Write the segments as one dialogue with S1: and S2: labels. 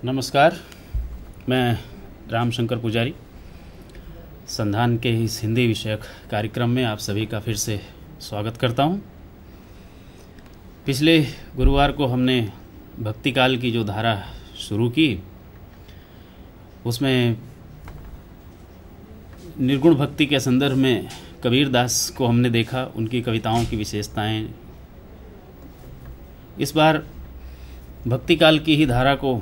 S1: नमस्कार, मैं रामशंकर पुजारी संधान के इस हिंदी विषयक कार्यक्रम में आप सभी का फिर से स्वागत करता हूं। पिछले गुरुवार को हमने भक्ति काल की जो धारा शुरू की उसमें निर्गुण भक्ति के संदर्भ में कबीर दास को हमने देखा, उनकी कविताओं की विशेषताएं। इस बार भक्ति काल की ही धारा को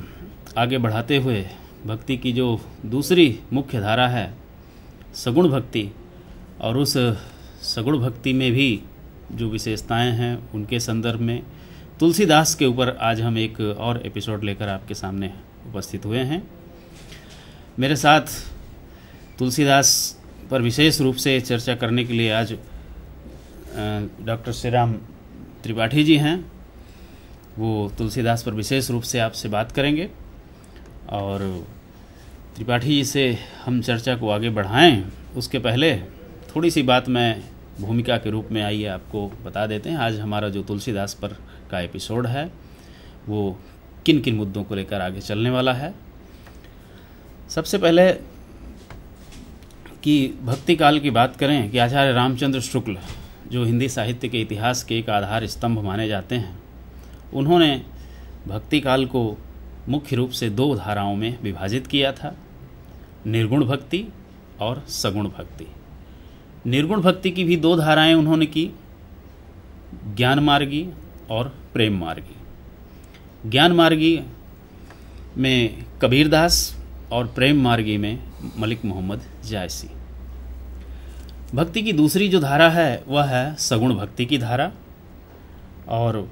S1: आगे बढ़ाते हुए भक्ति की जो दूसरी मुख्य धारा है सगुण भक्ति, और उस सगुण भक्ति में भी जो विशेषताएं हैं उनके संदर्भ में तुलसीदास के ऊपर आज हम एक और एपिसोड लेकर आपके सामने उपस्थित हुए हैं। मेरे साथ तुलसीदास पर विशेष रूप से चर्चा करने के लिए आज डॉक्टर श्री राम त्रिपाठी जी हैं। वो तुलसीदास पर विशेष रूप से आपसे बात करेंगे और त्रिपाठी जी से हम चर्चा को आगे बढ़ाएं उसके पहले थोड़ी सी बात मैं भूमिका के रूप में आइए आपको बता देते हैं। आज हमारा जो तुलसीदास पर का एपिसोड है वो किन किन मुद्दों को लेकर आगे चलने वाला है। सबसे पहले कि भक्ति काल की बात करें कि आचार्य रामचंद्र शुक्ल जो हिंदी साहित्य के इतिहास के एक आधार स्तंभ माने जाते हैं, उन्होंने भक्ति काल को मुख्य रूप से दो धाराओं में विभाजित किया था, निर्गुण भक्ति और सगुण भक्ति। निर्गुण भक्ति की भी दो धाराएं उन्होंने की, ज्ञान मार्गी और प्रेम मार्गी। ज्ञान मार्गी में कबीरदास और प्रेम मार्गी में मलिक मोहम्मद जायसी। भक्ति की दूसरी जो धारा है वह है सगुण भक्ति की धारा, और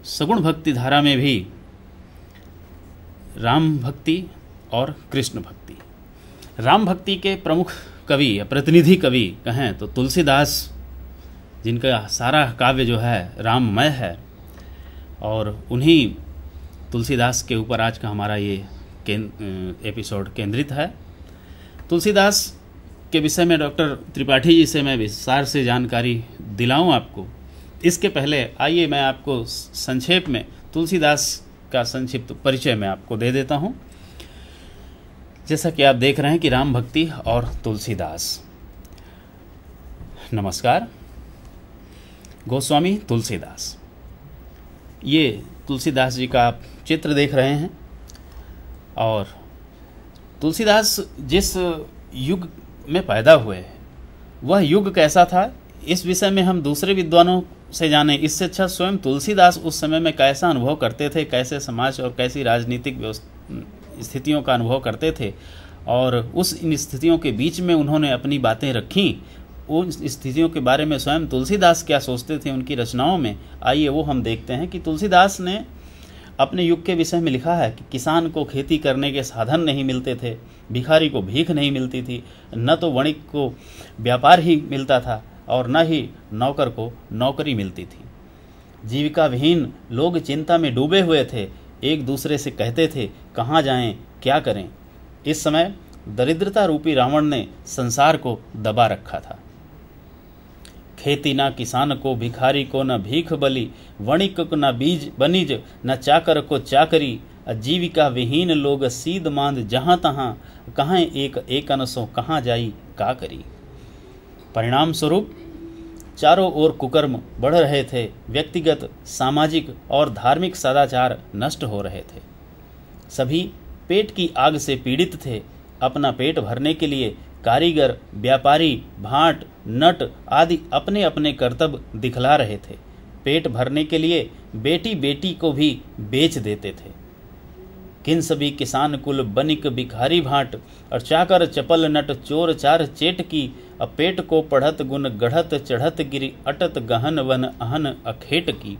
S1: सगुण भक्ति धारा में भी राम भक्ति और कृष्ण भक्ति। राम भक्ति के प्रमुख कवि या प्रतिनिधि कवि कहें तो तुलसीदास, जिनका सारा काव्य जो है राममय है, और उन्हीं तुलसीदास के ऊपर आज का हमारा ये एपिसोड केंद्रित है। तुलसीदास के विषय में डॉक्टर त्रिपाठी जी से मैं विस्तार से जानकारी दिलाऊं आपको। इसके पहले आइए मैं आपको संक्षेप में तुलसीदास का संक्षिप्त परिचय मैं आपको दे देता हूं। जैसा कि आप देख रहे हैं कि राम भक्ति और तुलसीदास। नमस्कार। गोस्वामी तुलसीदास, ये तुलसीदास जी का आप चित्र देख रहे हैं। और तुलसीदास जिस युग में पैदा हुए वह युग कैसा था, इस विषय में हम दूसरे विद्वानों से जाने इससे अच्छा स्वयं तुलसीदास उस समय में कैसा अनुभव करते थे, कैसे समाज और कैसी राजनीतिक स्थितियों का अनुभव करते थे, और उस इन स्थितियों के बीच में उन्होंने अपनी बातें रखीं। उन स्थितियों के बारे में स्वयं तुलसीदास क्या सोचते थे उनकी रचनाओं में, आइए वो हम देखते हैं। कि तुलसीदास ने अपने युग के विषय में लिखा है कि किसान को खेती करने के साधन नहीं मिलते थे, भिखारी को भीख नहीं मिलती थी, न तो वणिक को व्यापार ही मिलता था और न ही नौकर को नौकरी मिलती थी। जीविका विहीन लोग चिंता में डूबे हुए थे, एक दूसरे से कहते थे कहाँ जाएं, क्या करें। इस समय दरिद्रता रूपी रावण ने संसार को दबा रखा था। खेती ना किसान को, भिखारी को न भीख बली, वणिक को न बीज बनिज, न चाकर को चाकरी, जीविका विहीन लोग सीध मांद जहाँ तहाँ, कहाँ एक अनसो कहाँ जाई का करी। परिणाम स्वरूप चारों ओर कुकर्म बढ़ रहे थे, व्यक्तिगत, सामाजिक और धार्मिक सदाचार नष्ट हो रहे थे। सभी पेट की आग से पीड़ित थे। अपना पेट भरने के लिए कारीगर, व्यापारी, भाट, नट आदि अपने अपने कर्तव्य दिखला रहे थे। पेट भरने के लिए बेटी बेटी को भी बेच देते थे। किन सभी किसान कुल बनिक भिखारी भाट, और चाकर चपल नट चोर चार चेट की, अपेट को पढ़त गुण गढ़त चढ़त गिरी, अटत गहन वन अहन अखेट की।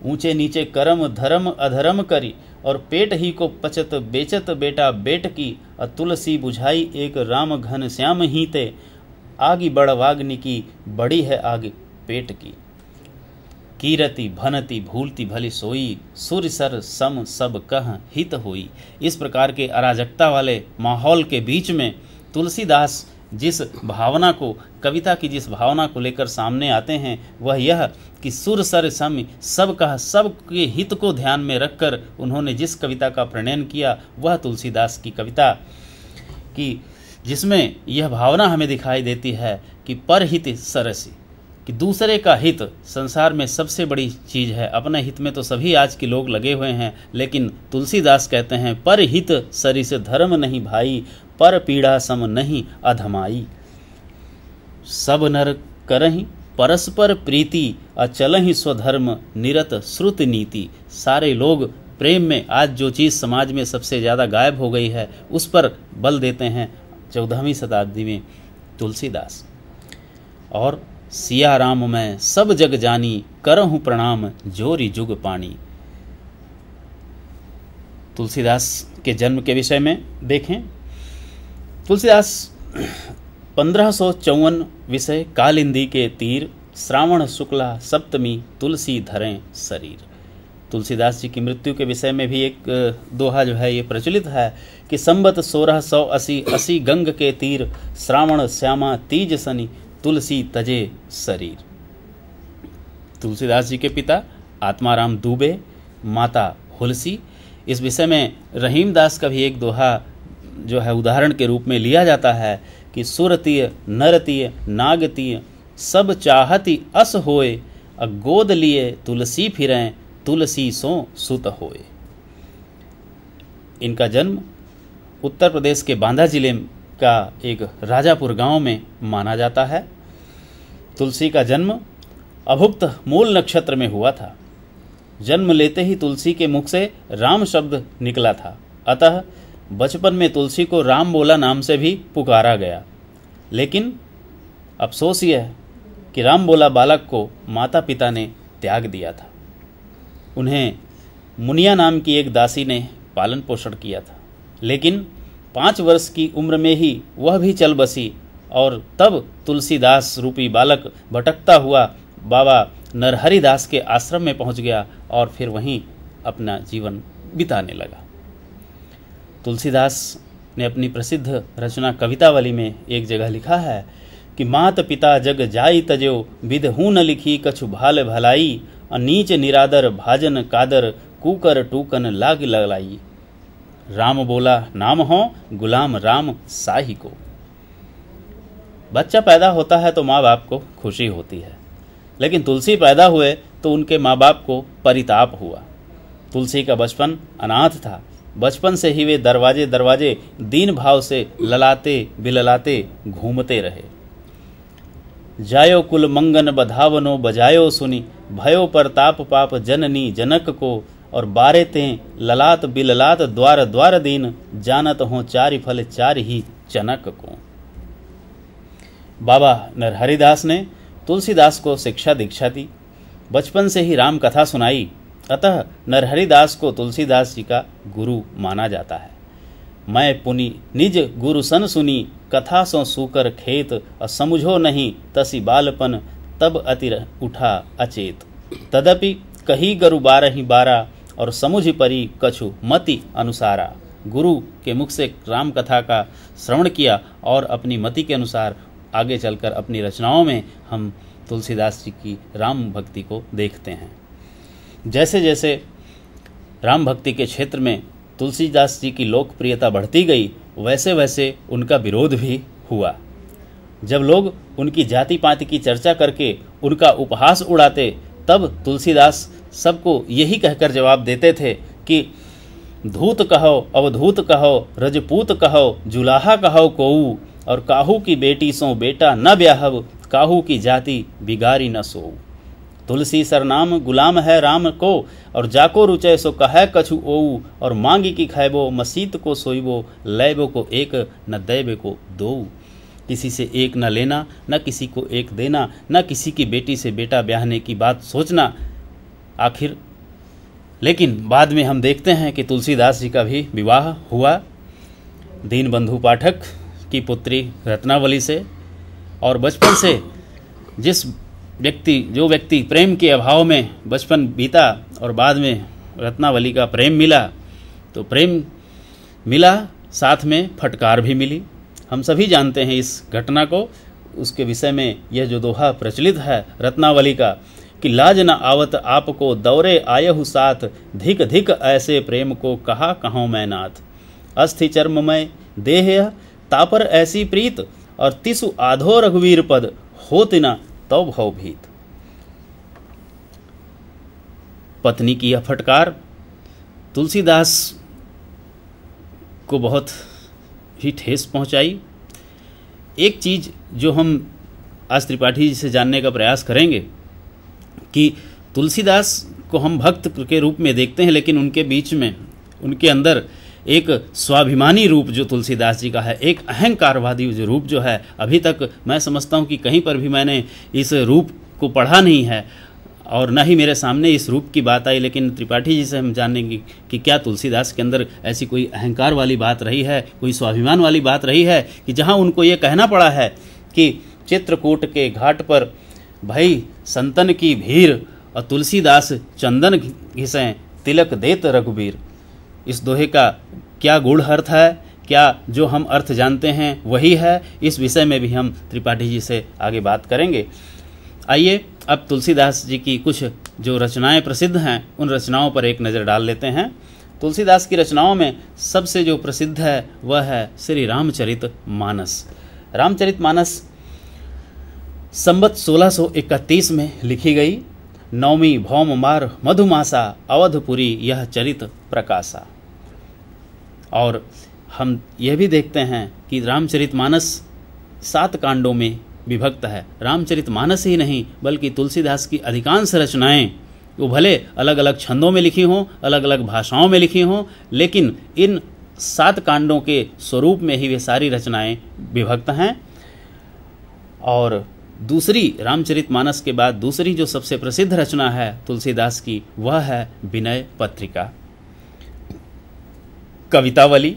S1: ऊंचे नीचे करम धर्म अधर्म करी, और पेट ही को पचत बेचत बेटा बेट की, तुलसी बुझाई एक राम घन श्याम ही ते, आगी बड़वाग्नि की बड़ी है आग पेट की। कीरति भनति भूलती भली सोई, सूर्य सर सम सब कह हित होई। इस प्रकार के अराजकता वाले माहौल के बीच में तुलसीदास जिस भावना को, कविता की जिस भावना को लेकर सामने आते हैं वह यह कि सुर सर सम सबका, सबके हित को ध्यान में रखकर उन्होंने जिस कविता का प्रणयन किया वह तुलसीदास की कविता की, जिसमें यह भावना हमें दिखाई देती है कि परहित सरसी, कि दूसरे का हित संसार में सबसे बड़ी चीज़ है। अपने हित में तो सभी आज के लोग लगे हुए हैं, लेकिन तुलसीदास कहते हैं परहित सरिस धर्म नहीं भाई, पर पीड़ा सम नहीं अधमाई। सब नर करहि परस्पर प्रीति, अचलहि स्वधर्म निरत श्रुत नीति। सारे लोग प्रेम में, आज जो चीज़ समाज में सबसे ज़्यादा गायब हो गई है उस पर बल देते हैं 14वीं शताब्दी में तुलसीदास। और सिया राम मैं सब जग जानी, करहूँ प्रणाम जोरी जुग पानी। तुलसीदास के जन्म के विषय में देखें, तुलसीदास 1554 विषय कालिंदी के तीर, श्रावण शुक्ला सप्तमी तुलसी धरें शरीर। तुलसीदास जी की मृत्यु के विषय में भी एक दोहा जो है ये प्रचलित है कि संबत 1680 80 गंग के तीर, श्रावण श्यामा तीज सनी तुलसी तजे शरीर। तुलसीदास जी के पिता आत्माराम दुबे, माता हुलसी। इस विषय में रहीमदास का भी एक दोहा जो है उदाहरण के रूप में लिया जाता है कि सुरतीय नरतीय नागतीय सब चाहती अस होए, गोद लिए तुलसी फिरें तुलसी सो सुत होए। इनका जन्म उत्तर प्रदेश के बांदा जिले का एक राजापुर गांव में माना जाता है। तुलसी का जन्म अभुक्त मूल नक्षत्र में हुआ था। जन्म लेते ही तुलसी के मुख से राम शब्द निकला था, अतः बचपन में तुलसी को राम बोला नाम से भी पुकारा गया। लेकिन अफसोस यह है कि राम बोला बालक को माता पिता ने त्याग दिया था। उन्हें मुनिया नाम की एक दासी ने पालन पोषण किया था, लेकिन 5 वर्ष की उम्र में ही वह भी चल बसी और तब तुलसीदास रूपी बालक भटकता हुआ बाबा नरहरिदास के आश्रम में पहुंच गया और फिर वहीं अपना जीवन बिताने लगा। तुलसीदास ने अपनी प्रसिद्ध रचना कवितावली में एक जगह लिखा है कि मात पिता जग जाई तजो, विधहू न लिखी कछु भाल भलाई, नीच निरादर भाजन कादर, कूकर टूकन लाग ललाई। राम बोला नाम हो, गुलाम राम साही को। बच्चा पैदा होता है तो माँ बाप को खुशी होती है, लेकिन तुलसी पैदा हुए तो उनके माँ बाप को परिताप हुआ। तुलसी का बचपन अनाथ था। बचपन से ही वे दरवाजे दरवाजे दीन भाव से ललाते बिललाते घूमते रहे। जायो कुल मंगन बधावनो बजायो सुनी, भयो परताप पाप जननी जनक को, और बारे तें ललात बिललात द्वार द्वार दीन, जानत हो चारि फल चार ही चनक को। बाबा नरहरिदास ने तुलसीदास को शिक्षा दीक्षा दी, बचपन से ही राम कथा सुनाई, अतः नरहरिदास को तुलसीदास जी का गुरु माना जाता है। मैं पुनि निज गुरु सन सुनी, कथा सो सूकर खेत, समझो नहीं तसी बालपन, तब अति उठा अचेत। तदपि कही गरु 12 और समुझ परी कछु मति अनुसारा। गुरु के मुख से राम कथा का श्रवण किया और अपनी मति के अनुसार आगे चलकर अपनी रचनाओं में हम तुलसीदास जी की राम भक्ति को देखते हैं। जैसे जैसे राम भक्ति के क्षेत्र में तुलसीदास जी की लोकप्रियता बढ़ती गई, वैसे वैसे उनका विरोध भी हुआ। जब लोग उनकी जाति पाति की चर्चा करके उनका उपहास उड़ाते, तब तुलसीदास सबको यही कहकर जवाब देते थे कि धूत कहो अवधूत कहो, रजपूत कहो जुलाहा कहो कोऊ, और काहू की बेटी सो बेटा न ब्याहब, काहू की जाति बिगारी न सोऊ। तुलसी सरनाम गुलाम है राम को, और जाको रुचय सो कह कछु ओऊ, और मांगी की खैबो मसीत को सोईबो, लैबो को एक न दैबे को दोऊ। किसी से एक न लेना, न किसी को एक देना, न किसी की बेटी से बेटा ब्याहने की बात सोचना। आखिर लेकिन बाद में हम देखते हैं कि तुलसीदास जी का भी विवाह हुआ दीनबंधु पाठक की पुत्री रत्नावली से, और बचपन से जो व्यक्ति प्रेम के अभाव में बचपन बीता और बाद में रत्नावली का प्रेम मिला, तो प्रेम मिला साथ में फटकार भी मिली। हम सभी जानते हैं इस घटना को। उसके विषय में यह जो दोहा प्रचलित है रत्नावली का कि लाज न आवत आपको दौरे आयहु साथ, धिक धिक ऐसे प्रेम को कहा कहूँ मैं नाथ। अस्थि चर्ममय देह यह तापर ऐसी प्रीत, और तिसु आधो रघुवीर पद होत न तौ भव भीत। पत्नी की यह फटकार तुलसीदास को बहुत ही ठेस पहुंचाई। एक चीज़ जो हम आज त्रिपाठी जी से जानने का प्रयास करेंगे कि तुलसीदास को हम भक्त के रूप में देखते हैं, लेकिन उनके बीच में उनके अंदर एक स्वाभिमानी रूप जो तुलसीदास जी का है, एक अहंकारवादी जो रूप जो है, अभी तक मैं समझता हूँ कि कहीं पर भी मैंने इस रूप को पढ़ा नहीं है और न ही मेरे सामने इस रूप की बात आई। लेकिन त्रिपाठी जी से हम जानेंगे कि क्या तुलसीदास के अंदर ऐसी कोई अहंकार वाली बात रही है, कोई स्वाभिमान वाली बात रही है कि जहाँ उनको ये कहना पड़ा है कि चित्रकूट के घाट पर भई संतन की भीड़, और तुलसीदास चंदन घिसें तिलक देत रघुबीर। इस दोहे का क्या गूढ़ अर्थ है, क्या जो हम अर्थ जानते हैं वही है, इस विषय में भी हम त्रिपाठी जी से आगे बात करेंगे। आइए अब तुलसीदास जी की कुछ जो रचनाएं प्रसिद्ध हैं उन रचनाओं पर एक नज़र डाल लेते हैं। तुलसीदास की रचनाओं में सबसे जो प्रसिद्ध है वह है श्री रामचरित मानस। रामचरित मानस संवत 1631 में लिखी गई। नवमी भौम मार मधुमासा, अवधपुरी यह चरित प्रकाशा। और हम यह भी देखते हैं कि रामचरित मानस 7 कांडों में विभक्त है। रामचरित मानस ही नहीं बल्कि तुलसीदास की अधिकांश रचनाएं वो भले अलग अलग छंदों में लिखी हों, अलग अलग भाषाओं में लिखी हों, लेकिन इन 7 कांडों के स्वरूप में ही वे सारी रचनाएं विभक्त हैं। और दूसरी रामचरित मानस के बाद दूसरी जो सबसे प्रसिद्ध रचना है तुलसीदास की वह है विनय पत्रिका। कवितावली,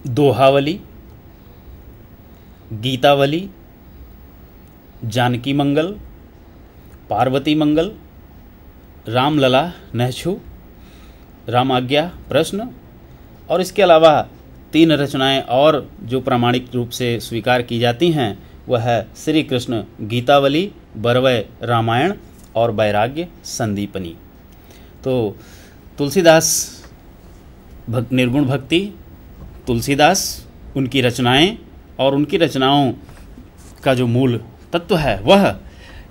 S1: दोहावली, गीतावली, जानकी मंगल, पार्वती मंगल, रामलला नहछु, रामाज्ञा प्रश्न, और इसके अलावा 3 रचनाएं और जो प्रामाणिक रूप से स्वीकार की जाती हैं वह है श्री कृष्ण गीतावली, बरवय रामायण और वैराग्य संदीपनी। तो तुलसीदास निर्गुण भक्ति, तुलसीदास, उनकी रचनाएं और उनकी रचनाओं का जो मूल तत्व है वह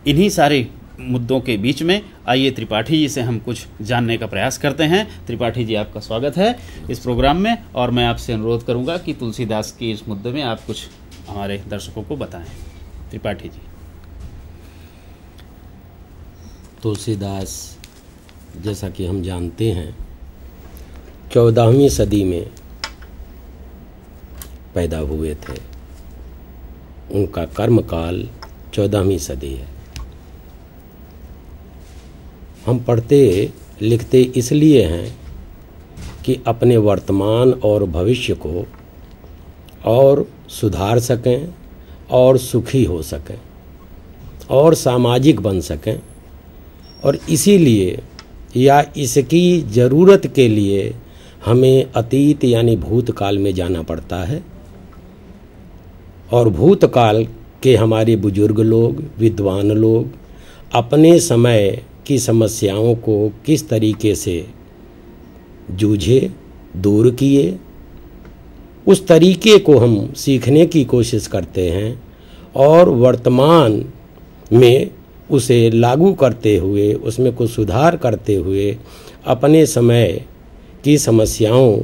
S1: इन्हीं सारे मुद्दों के बीच में। आइए त्रिपाठी जी से हम कुछ जानने का प्रयास करते हैं। त्रिपाठी जी, आपका स्वागत है इस प्रोग्राम में, और मैं आपसे अनुरोध करूंगा कि तुलसीदास की इस मुद्दे में आप कुछ हमारे दर्शकों को बताएं। त्रिपाठी जी।
S2: तुलसीदास जैसा कि हम जानते हैं 14वीं सदी में पैदा हुए थे। उनका कर्मकाल 14वीं सदी है। हम पढ़ते लिखते इसलिए हैं कि अपने वर्तमान और भविष्य को और सुधार सकें और सुखी हो सकें और सामाजिक बन सकें, और इसीलिए या इसकी ज़रूरत के लिए हमें अतीत यानी भूतकाल में जाना पड़ता है। और भूतकाल के हमारे बुजुर्ग लोग, विद्वान लोग अपने समय की समस्याओं को किस तरीके से जूझे, दूर किए, उस तरीके को हम सीखने की कोशिश करते हैं और वर्तमान में उसे लागू करते हुए, उसमें कुछ सुधार करते हुए अपने समय की समस्याओं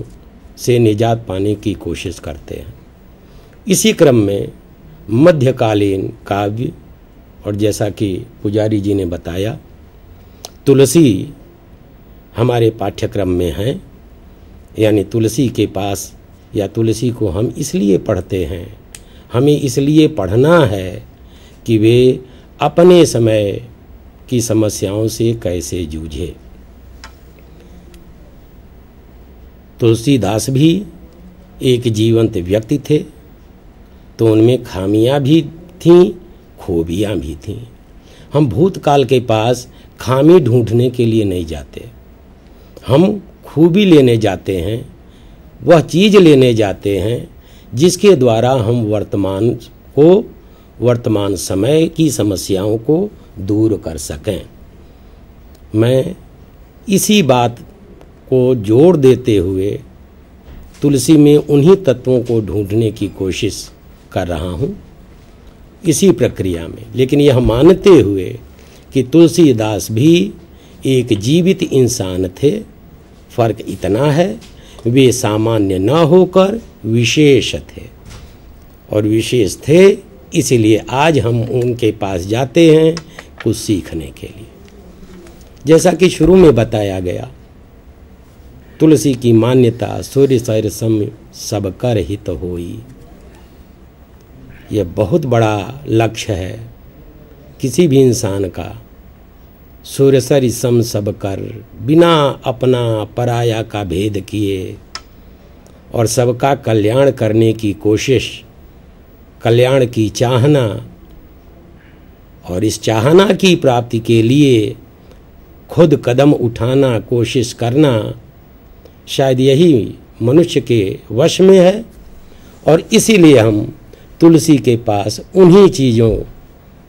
S2: से निजात पाने की कोशिश करते हैं। इसी क्रम में मध्यकालीन काव्य, और जैसा कि पुजारी जी ने बताया, तुलसी हमारे पाठ्यक्रम में है, यानी तुलसी के पास या तुलसी को हम इसलिए पढ़ते हैं, हमें इसलिए पढ़ना है कि वे अपने समय की समस्याओं से कैसे जूझे। तुलसीदास भी एक जीवंत व्यक्ति थे, तो उनमें खामियां भी थीं, खूबियां भी थीं। हम भूतकाल के पास खामी ढूंढने के लिए नहीं जाते, हम खूबी लेने जाते हैं, वह चीज़ लेने जाते हैं जिसके द्वारा हम वर्तमान समय की समस्याओं को दूर कर सकें। मैं इसी बात को जोड़ देते हुए तुलसी में उन्हीं तत्वों को ढूंढने की कोशिश कर रहा हूँ इसी प्रक्रिया में, लेकिन यह मानते हुए कि तुलसीदास भी एक जीवित इंसान थे। फर्क इतना है, वे सामान्य न होकर विशेष थे, और विशेष थे इसलिए आज हम उनके पास जाते हैं कुछ सीखने के लिए। जैसा कि शुरू में बताया गया, तुलसी की मान्यता सूर्य सर सम सब कर हित होई। यह बहुत बड़ा लक्ष्य है किसी भी इंसान का। सूर्य सर सम सब कर, बिना अपना पराया का भेद किए और सबका कल्याण करने की कोशिश, कल्याण की चाहना, और इस चाहना की प्राप्ति के लिए खुद कदम उठाना, कोशिश करना, शायद यही मनुष्य के वश में है। और इसीलिए हम तुलसी के पास उन्हीं चीज़ों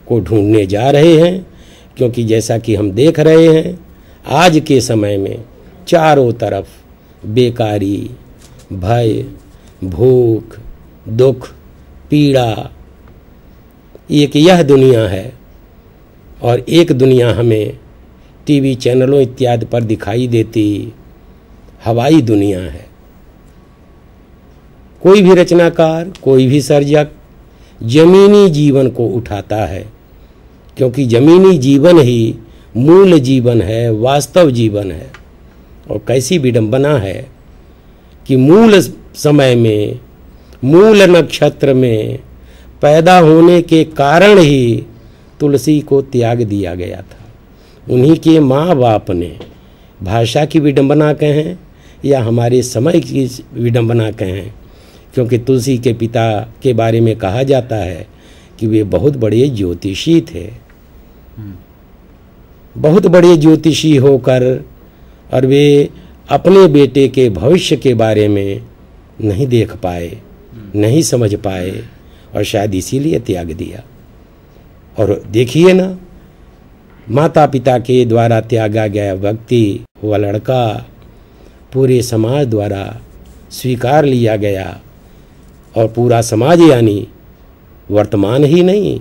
S2: को ढूंढने जा रहे हैं, क्योंकि जैसा कि हम देख रहे हैं आज के समय में चारों तरफ बेकारी, भय, भूख, दुख, पीड़ा, एक यह दुनिया है, और एक दुनिया हमें टीवी चैनलों इत्यादि पर दिखाई देती हवाई दुनिया है। कोई भी रचनाकार, कोई भी सर्जक जमीनी जीवन को उठाता है, क्योंकि जमीनी जीवन ही मूल जीवन है, वास्तव जीवन है। और कैसी विडंबना है कि मूल समय में, मूल नक्षत्र में पैदा होने के कारण ही तुलसी को त्याग दिया गया था। उन्हीं के माँ बाप ने, भाषा की विडंबना कहें या हमारे समय की विडंबना कहें, क्योंकि तुलसी के पिता के बारे में कहा जाता है कि वे बहुत बड़े ज्योतिषी थे। बहुत बड़े ज्योतिषी होकर और वे अपने बेटे के भविष्य के बारे में नहीं देख पाए, नहीं समझ पाए, और शायद इसीलिए त्याग दिया। और देखिए ना, माता पिता के द्वारा त्यागा गया व्यक्ति, वह लड़का पूरे समाज द्वारा स्वीकार लिया गया, और पूरा समाज यानी वर्तमान ही नहीं,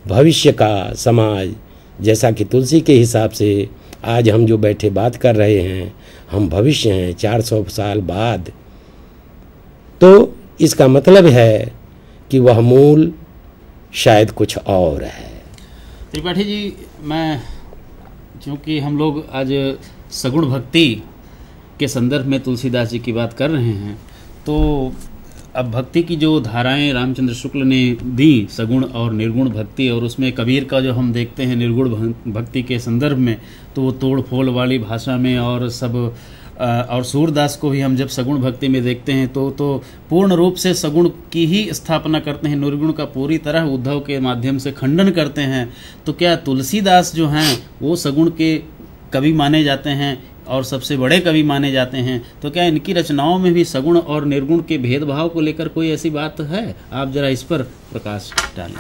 S2: भविष्य का समाज। जैसा कि तुलसी के हिसाब से आज हम जो बैठे बात कर रहे हैं, हम भविष्य हैं 400 साल बाद। तो इसका मतलब है कि वह मूल शायद कुछ और है।
S1: त्रिपाठी जी, मैं क्योंकि हम लोग आज सगुण भक्ति के संदर्भ में तुलसीदास जी की बात कर रहे हैं, तो अब भक्ति की जो धाराएं रामचंद्र शुक्ल ने दी, सगुण और निर्गुण भक्ति, और उसमें कबीर का जो हम देखते हैं निर्गुण भक्ति के संदर्भ में, तो वो तोड़ फोड़ वाली भाषा में और सब, और सूरदास को भी हम जब सगुण भक्ति में देखते हैं तो पूर्ण रूप से सगुण की ही स्थापना करते हैं, निर्गुण का पूरी तरह उद्धव के माध्यम से खंडन करते हैं। तो क्या तुलसीदास जो हैं वो सगुण के कवि माने जाते हैं और सबसे बड़े कवि माने जाते हैं? तो क्या इनकी रचनाओं में भी सगुण और निर्गुण के भेदभाव को लेकर कोई ऐसी बात है? आप जरा इस पर प्रकाश डालें।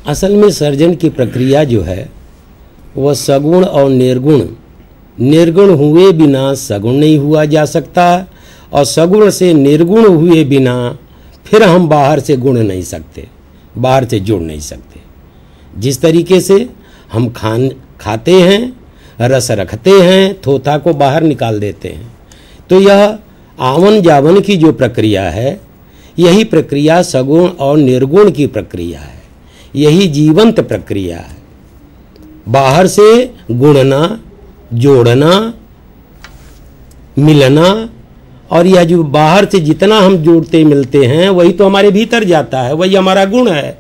S2: असल में सर्जन की प्रक्रिया जो है वह सगुण और निर्गुण हुए बिना सगुण नहीं हुआ जा सकता, और सगुण से निर्गुण हुए बिना फिर हम बाहर से गुण नहीं सकते, बाहर से जुड़ नहीं सकते। जिस तरीके से हम खाते हैं, रस रखते हैं, थोथा को बाहर निकाल देते हैं, तो यह आवन जावन की जो प्रक्रिया है, यही प्रक्रिया सगुण और निर्गुण की प्रक्रिया है, यही जीवंत प्रक्रिया है। बाहर से गुणना, जोड़ना, मिलना, और यह जो बाहर से जितना हम जोड़ते मिलते हैं वही तो हमारे भीतर जाता है, वही हमारा गुण है,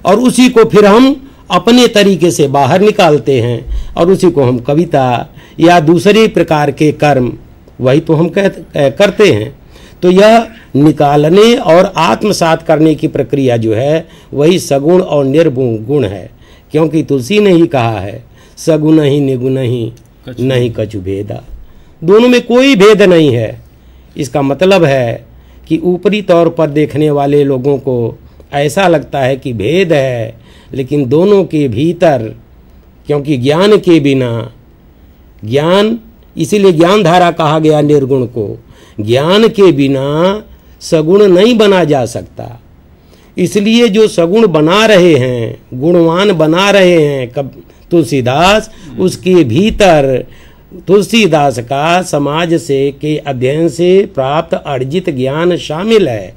S2: और उसी को फिर हम अपने तरीके से बाहर निकालते हैं, और उसी को हम कविता या दूसरे प्रकार के कर्म, वही तो हम करते हैं। तो यह निकालने और आत्मसात करने की प्रक्रिया जो है वही सगुण और निर्गुण है, क्योंकि तुलसी ने ही कहा है सगुण ही निगुण ही नहीं कछु भेदा। दोनों में कोई भेद नहीं है। इसका मतलब है कि ऊपरी तौर पर देखने वाले लोगों को ऐसा लगता है कि भेद है, लेकिन दोनों के भीतर, क्योंकि ज्ञान के बिना, ज्ञान, इसीलिए ज्ञान धारा कहा गया निर्गुण को, ज्ञान के बिना सगुण नहीं बना जा सकता। इसलिए जो सगुण बना रहे हैं, गुणवान बना रहे हैं तुलसीदास, उसके भीतर तुलसीदास का समाज से के अध्ययन से प्राप्त अर्जित ज्ञान शामिल है।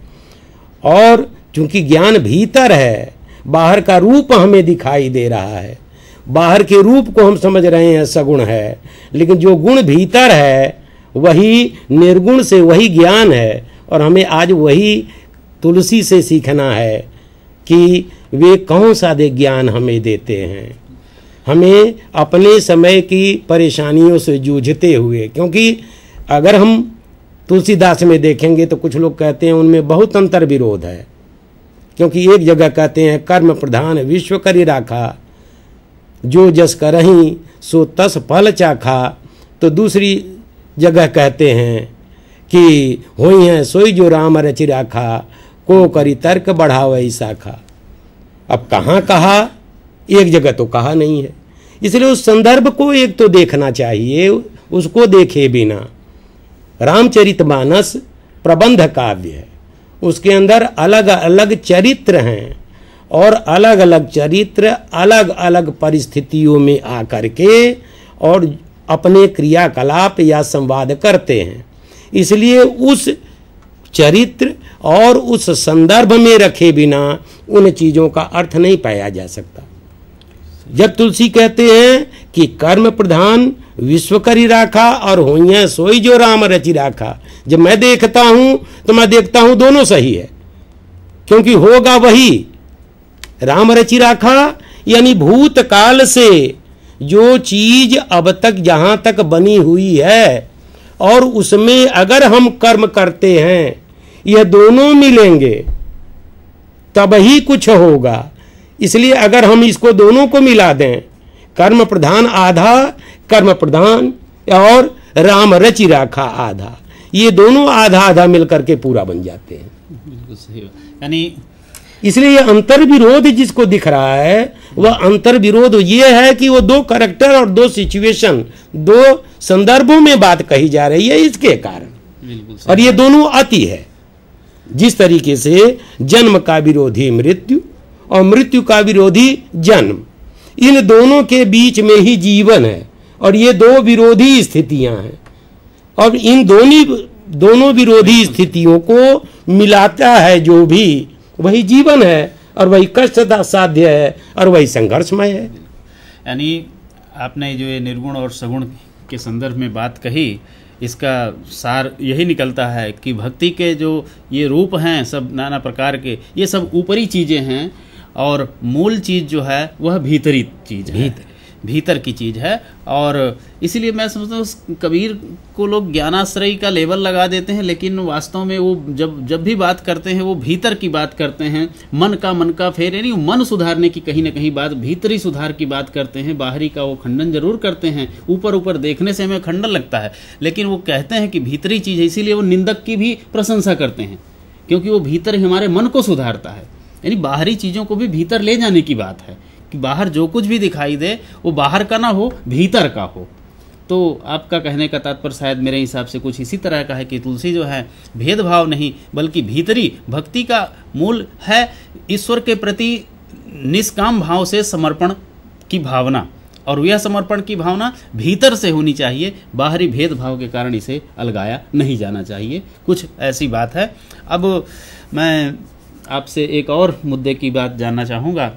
S2: और चूंकि ज्ञान भीतर है, बाहर का रूप हमें दिखाई दे रहा है, बाहर के रूप को हम समझ रहे हैं सगुण है, लेकिन जो गुण भीतर है वही निर्गुण से वही ज्ञान है। और हमें आज वही तुलसी से सीखना है कि वे कौन सा दे ज्ञान हमें देते हैं, हमें अपने समय की परेशानियों से जूझते हुए। क्योंकि अगर हम तुलसीदास में देखेंगे तो कुछ लोग कहते हैं उनमें बहुत अंतर विरोध है। क्योंकि एक जगह कहते हैं कर्म प्रधान विश्व करी राखा, जो जस करहीं सो तस फल चाखा, तो दूसरी जगह कहते हैं कि होई है सोई जो राम रचि राखा, को करी तर्क बढ़ावई शाखा। अब कहाँ कहा, एक जगह तो कहा नहीं है। इसलिए उस संदर्भ को एक तो देखना चाहिए, उसको देखे बिना। रामचरितमानस प्रबंध काव्य है, उसके अंदर अलग अलग चरित्र हैं और अलग अलग चरित्र अलग अलग परिस्थितियों में आकर के और अपने क्रियाकलाप या संवाद करते हैं। इसलिए उस चरित्र और उस संदर्भ में रखे बिना उन चीज़ों का अर्थ नहीं पाया जा सकता। जब तुलसी कहते हैं कि कर्म प्रधान विश्व करी राखा और होइया सोई जो राम रचि राखा, जब मैं देखता हूं तो मैं देखता हूं दोनों सही है, क्योंकि होगा वही राम रचि राखा, यानी भूतकाल से जो चीज अब तक जहां तक बनी हुई है और उसमें अगर हम कर्म करते हैं, यह दोनों मिलेंगे तब ही कुछ होगा। इसलिए अगर हम इसको दोनों को मिला दें, कर्म प्रधान आधा, कर्म प्रधान और राम रचि राखा आधा, ये दोनों आधा आधा मिलकर के पूरा बन जाते हैं।
S1: बिल्कुल सही। यानी
S2: इसलिए अंतर विरोध जिसको दिख रहा है वह अंतर विरोध ये है कि वो दो कैरेक्टर और दो सिचुएशन, दो संदर्भों में बात कही जा रही है, इसके कारण। और ये दोनों अति है। जिस तरीके से जन्म का विरोधी मृत्यु और मृत्यु का विरोधी जन्म, इन दोनों के बीच में ही जीवन है और ये दो विरोधी स्थितियां हैं। और इन दोनों विरोधी स्थितियों को मिलाता है जो भी, वही जीवन है और वही कष्ट साध्य है और वही संघर्षमय है।
S1: यानी आपने जो ये निर्गुण और सगुण के संदर्भ में बात कही, इसका सार यही निकलता है कि भक्ति के जो ये रूप हैं सब नाना प्रकार के, ये सब ऊपरी चीज़ें हैं और मूल चीज़ जो है वह भीतरी चीज़ है, भीतर की चीज़ है। और इसीलिए मैं समझता हूँ कबीर को लोग ज्ञानाश्रयी का लेबल लगा देते हैं, लेकिन वास्तव में वो जब भी बात करते हैं वो भीतर की बात करते हैं, मन का फेर, यानी मन सुधारने की कहीं ना कहीं बात, भीतरी सुधार की बात करते हैं। बाहरी का वो खंडन जरूर करते हैं, ऊपर देखने से हमें खंडन लगता है, लेकिन वो कहते हैं कि भीतरी चीज़ है। इसीलिए वो निंदक की भी प्रशंसा करते हैं, क्योंकि वो भीतर ही हमारे मन को सुधारता है। यानी बाहरी चीज़ों को भी भीतर ले जाने की बात है कि बाहर जो कुछ भी दिखाई दे वो बाहर का ना हो, भीतर का हो। तो आपका कहने का तात्पर्य शायद मेरे हिसाब से कुछ इसी तरह का है कि तुलसी जो है भेदभाव नहीं बल्कि भीतरी भक्ति का मूल है, ईश्वर के प्रति निष्काम भाव से समर्पण की भावना, और यह समर्पण की भावना भीतर से होनी चाहिए, बाहरी भेदभाव के कारण इसे अलगाया नहीं जाना चाहिए। कुछ ऐसी बात है। अब मैं आपसे एक और मुद्दे की बात जानना चाहूँगा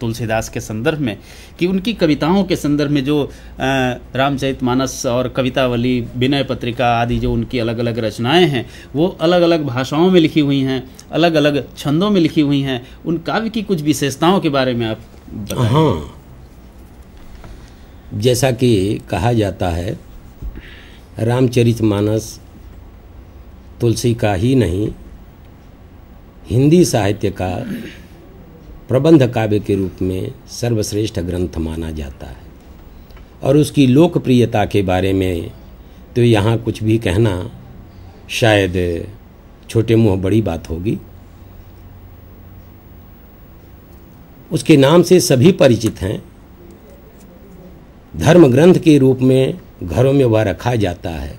S1: तुलसीदास के संदर्भ में, कि उनकी कविताओं के संदर्भ में जो रामचरितमानस और कवितावली, विनय पत्रिका आदि जो उनकी अलग अलग रचनाएं हैं वो अलग अलग भाषाओं में लिखी हुई हैं, अलग अलग छंदों में लिखी हुई हैं। उन काव्य की कुछ विशेषताओं के बारे में आप बताएं।
S2: हाँ, जैसा कि कहा जाता है रामचरितमानस तुलसी का ही नहीं, हिंदी साहित्य का प्रबंध काव्य के रूप में सर्वश्रेष्ठ ग्रंथ माना जाता है। और उसकी लोकप्रियता के बारे में तो यहाँ कुछ भी कहना शायद छोटे मुंह बड़ी बात होगी। उसके नाम से सभी परिचित हैं। धर्म ग्रंथ के रूप में घरों में वह रखा जाता है।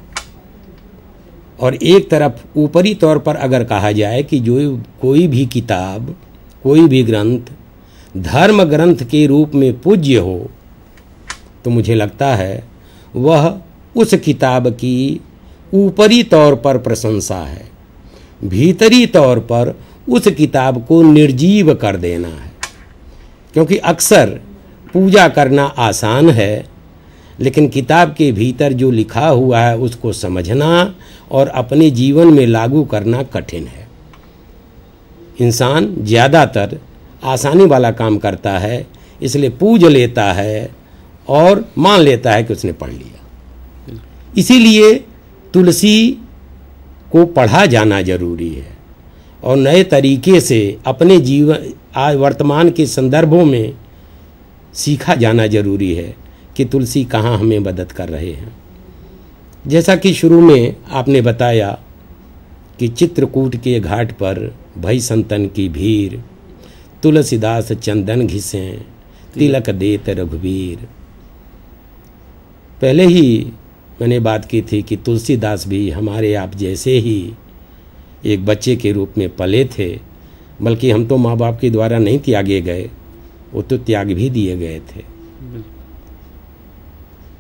S2: और एक तरफ ऊपरी तौर पर अगर कहा जाए कि जो कोई भी किताब, कोई भी ग्रंथ धर्म ग्रंथ के रूप में पूज्य हो, तो मुझे लगता है वह उस किताब की ऊपरी तौर पर प्रशंसा है, भीतरी तौर पर उस किताब को निर्जीव कर देना है। क्योंकि अक्सर पूजा करना आसान है, लेकिन किताब के भीतर जो लिखा हुआ है उसको समझना और अपने जीवन में लागू करना कठिन है। इंसान ज़्यादातर आसानी वाला काम करता है, इसलिए पूज लेता है और मान लेता है कि उसने पढ़ लिया। इसीलिए तुलसी को पढ़ा जाना जरूरी है और नए तरीके से अपने जीवन आज वर्तमान के संदर्भों में सीखा जाना जरूरी है कि तुलसी कहाँ हमें मदद कर रहे हैं। जैसा कि शुरू में आपने बताया कि चित्रकूट के घाट पर भई संतन की भीड़, तुलसीदास चंदन घिसें, तिलक देत रघुवीर। पहले ही मैंने बात की थी कि तुलसीदास भी हमारे आप जैसे ही एक बच्चे के रूप में पले थे, बल्कि हम तो माँ बाप के द्वारा नहीं त्यागे गए, वो तो त्याग भी दिए गए थे।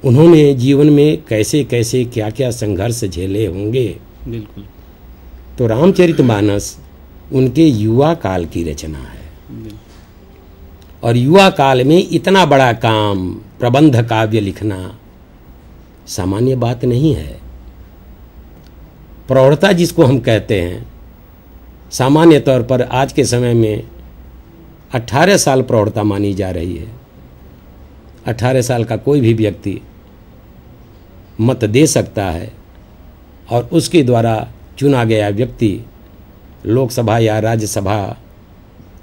S2: उन्होंने जीवन में कैसे कैसे क्या क्या संघर्ष झेले होंगे।
S1: बिल्कुल।
S2: तो रामचरितमानस उनके युवा काल की रचना है और युवा काल में इतना बड़ा काम, प्रबंध काव्य लिखना सामान्य बात नहीं है। प्रौढ़ता जिसको हम कहते हैं, सामान्य तौर पर आज के समय में 18 साल प्रौढ़ता मानी जा रही है। 18 साल का कोई भी व्यक्ति मत दे सकता है और उसके द्वारा चुना गया व्यक्ति लोकसभा या राज्यसभा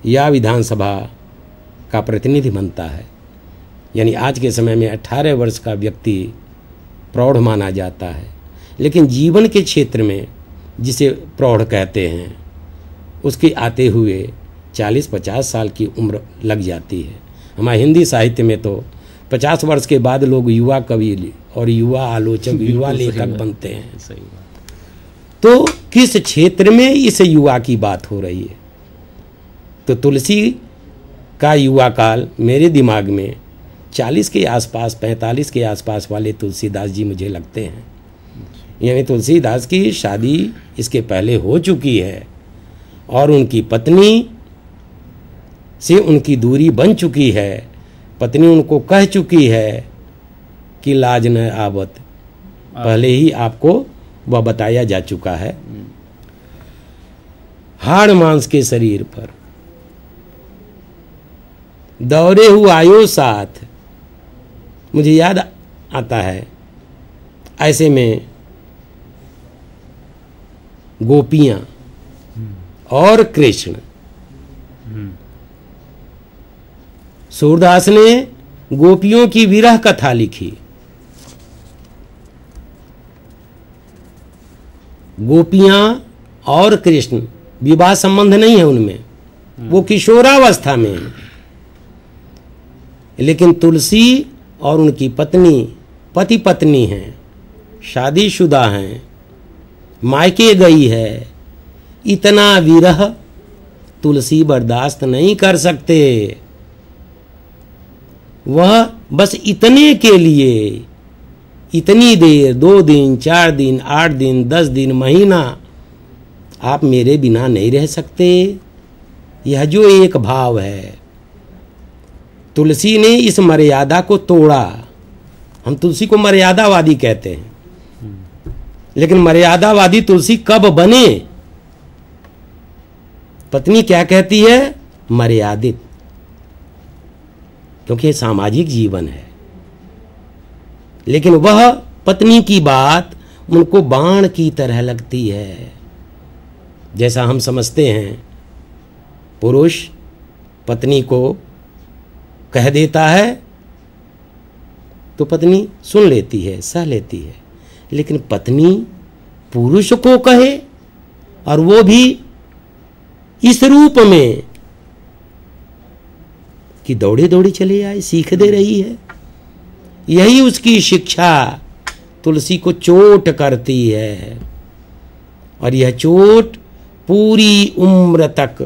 S2: या विधानसभा का प्रतिनिधि बनता है। यानी आज के समय में 18 वर्ष का व्यक्ति प्रौढ़ माना जाता है। लेकिन जीवन के क्षेत्र में जिसे प्रौढ़ कहते हैं, उसके आते हुए 40-50 साल की उम्र लग जाती है। हमारे हिंदी साहित्य में तो 50 वर्ष के बाद लोग युवा कवि और युवा आलोचक, युवा लेखक बनते हैं।
S1: सही बात।
S2: तो किस क्षेत्र में इस युवा की बात हो रही है? तो तुलसी का युवा काल मेरे दिमाग में 40 के आसपास, 45 के आसपास वाले तुलसीदास जी मुझे लगते हैं। यानी तुलसीदास की शादी इसके पहले हो चुकी है और उनकी पत्नी से उनकी दूरी बन चुकी है। पत्नी उनको कह चुकी है कि लाज न आवत, पहले ही आपको वह बताया जा चुका है। हाड़ मांस के शरीर पर दौरे हुए आयो साथ, मुझे याद आता है ऐसे में गोपियां और कृष्ण। सूरदास ने गोपियों की विरह कथा लिखी। गोपियां और कृष्ण विवाह संबंध नहीं है उनमें, वो किशोरावस्था में है। लेकिन तुलसी और उनकी पत्नी पति पत्नी हैं, शादीशुदा हैं, मायके गई है। इतना विरह तुलसी बर्दाश्त नहीं कर सकते। वह बस इतने के लिए इतनी देर, 2 दिन, 4 दिन, 8 दिन, 10 दिन, महीना आप मेरे बिना नहीं रह सकते। यह जो एक भाव है, तुलसी ने इस मर्यादा को तोड़ा। हम तुलसी को मर्यादावादी कहते हैं, लेकिन मर्यादावादी तुलसी कब बने? पत्नी क्या कहती है? मर्यादित, क्योंकि ये सामाजिक जीवन है। लेकिन वह पत्नी की बात उनको बाण की तरह लगती है। जैसा हम समझते हैं, पुरुष पत्नी को कह देता है तो पत्नी सुन लेती है, सह लेती है। लेकिन पत्नी पुरुष को कहे और वो भी इस रूप में कि दौड़े दौड़े चले आए, सीख दे रही है। यही उसकी शिक्षा तुलसी को चोट करती है, और यह चोट पूरी उम्र तक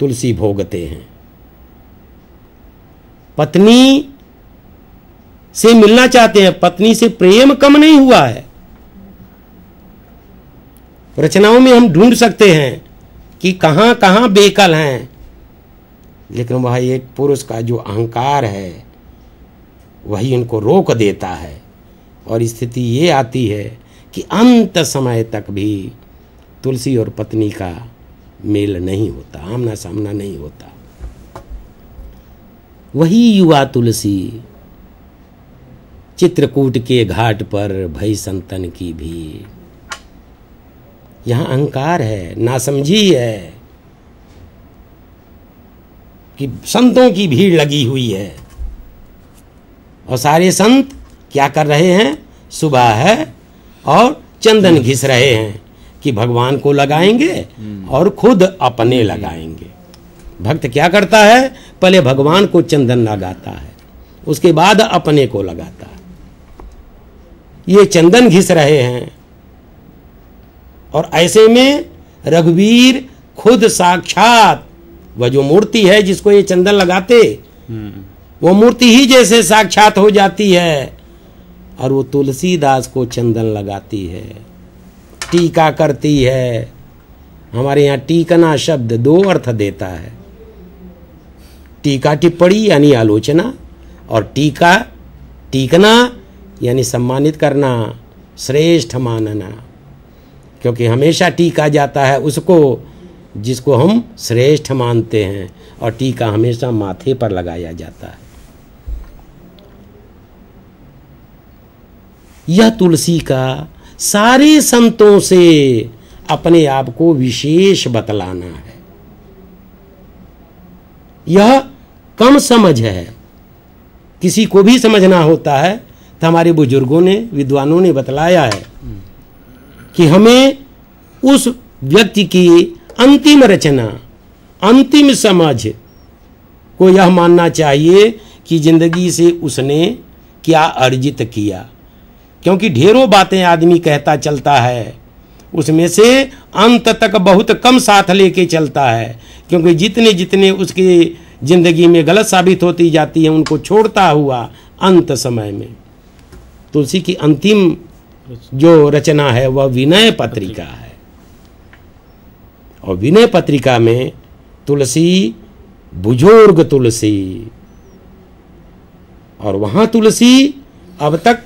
S2: तुलसी भोगते हैं। पत्नी से मिलना चाहते हैं, पत्नी से प्रेम कम नहीं हुआ है। रचनाओं में हम ढूंढ सकते हैं कि कहां कहां बेकल हैं, लेकिन वह एक पुरुष का जो अहंकार है वही उनको रोक देता है, और स्थिति ये आती है कि अंत समय तक भी तुलसी और पत्नी का मेल नहीं होता, आमना सामना नहीं होता। वही युवा तुलसी चित्रकूट के घाट पर भई संतन की भीड़। यहां अहंकार है, नासमझी है कि संतों की भीड़ लगी हुई है, और सारे संत क्या कर रहे हैं? सुबह है और चंदन घिस रहे हैं कि भगवान को लगाएंगे और खुद अपने लगाएंगे। भक्त क्या करता है? पहले भगवान को चंदन लगाता है, उसके बाद अपने को लगाता है। ये चंदन घिस रहे हैं, और ऐसे में रघुवीर खुद साक्षात वह जो मूर्ति है जिसको ये चंदन लगाते, वो मूर्ति ही जैसे साक्षात हो जाती है, और वो तुलसीदास को चंदन लगाती है, टीका करती है। हमारे यहाँ टीकना शब्द दो अर्थ देता है, टीका टिप्पणी यानी आलोचना, और टीका टीकना यानी सम्मानित करना, श्रेष्ठ मानना। क्योंकि हमेशा टीका जाता है उसको जिसको हम श्रेष्ठ मानते हैं, और टीका हमेशा माथे पर लगाया जाता है। यह तुलसी का सारे संतों से अपने आप को विशेष बतलाना है। यह कम समझ है, किसी को भी समझना होता है तो हमारे बुजुर्गों ने, विद्वानों ने बतलाया है कि हमें उस व्यक्ति की अंतिम रचना, अंतिम समझ को यह मानना चाहिए कि जिंदगी से उसने क्या अर्जित किया। क्योंकि ढेरों बातें आदमी कहता चलता है, उसमें से अंत तक बहुत कम साथ लेके चलता है, क्योंकि जितने जितने उसकी जिंदगी में गलत साबित होती जाती है उनको छोड़ता हुआ अंत समय में। तुलसी की अंतिम जो रचना है वह विनय पत्रिका है, और विनय पत्रिका में तुलसी बुजुर्ग तुलसी, और वहां तुलसी अब तक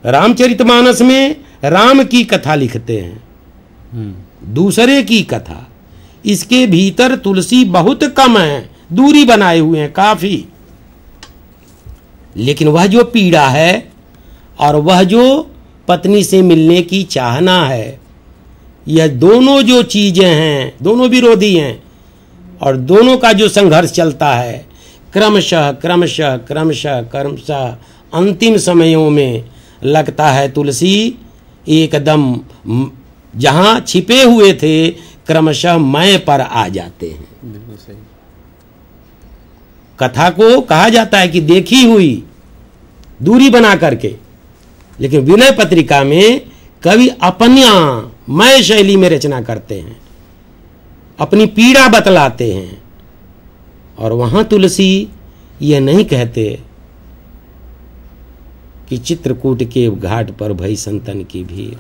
S2: रामचरितमानस में राम की कथा लिखते हैं, दूसरे की कथा। इसके भीतर तुलसी बहुत कम है, दूरी बनाए हुए हैं काफी। लेकिन वह जो पीड़ा है और वह जो पत्नी से मिलने की चाहना है, यह दोनों जो चीजें हैं दोनों विरोधी हैं, और दोनों का जो संघर्ष चलता है क्रमशः क्रमशः क्रमशः क्रमशः अंतिम समयों में लगता है तुलसी एकदम जहां छिपे हुए थे क्रमशः मैं पर आ जाते हैं।
S1: बिल्कुल सही।
S2: कथा को कहा जाता है कि देखी हुई दूरी बना करके, लेकिन विनय पत्रिका में कवि अपना मैं शैली में रचना करते हैं, अपनी पीड़ा बतलाते हैं। और वहां तुलसी यह नहीं कहते कि चित्रकूट के घाट पर भई संतन की भीड़।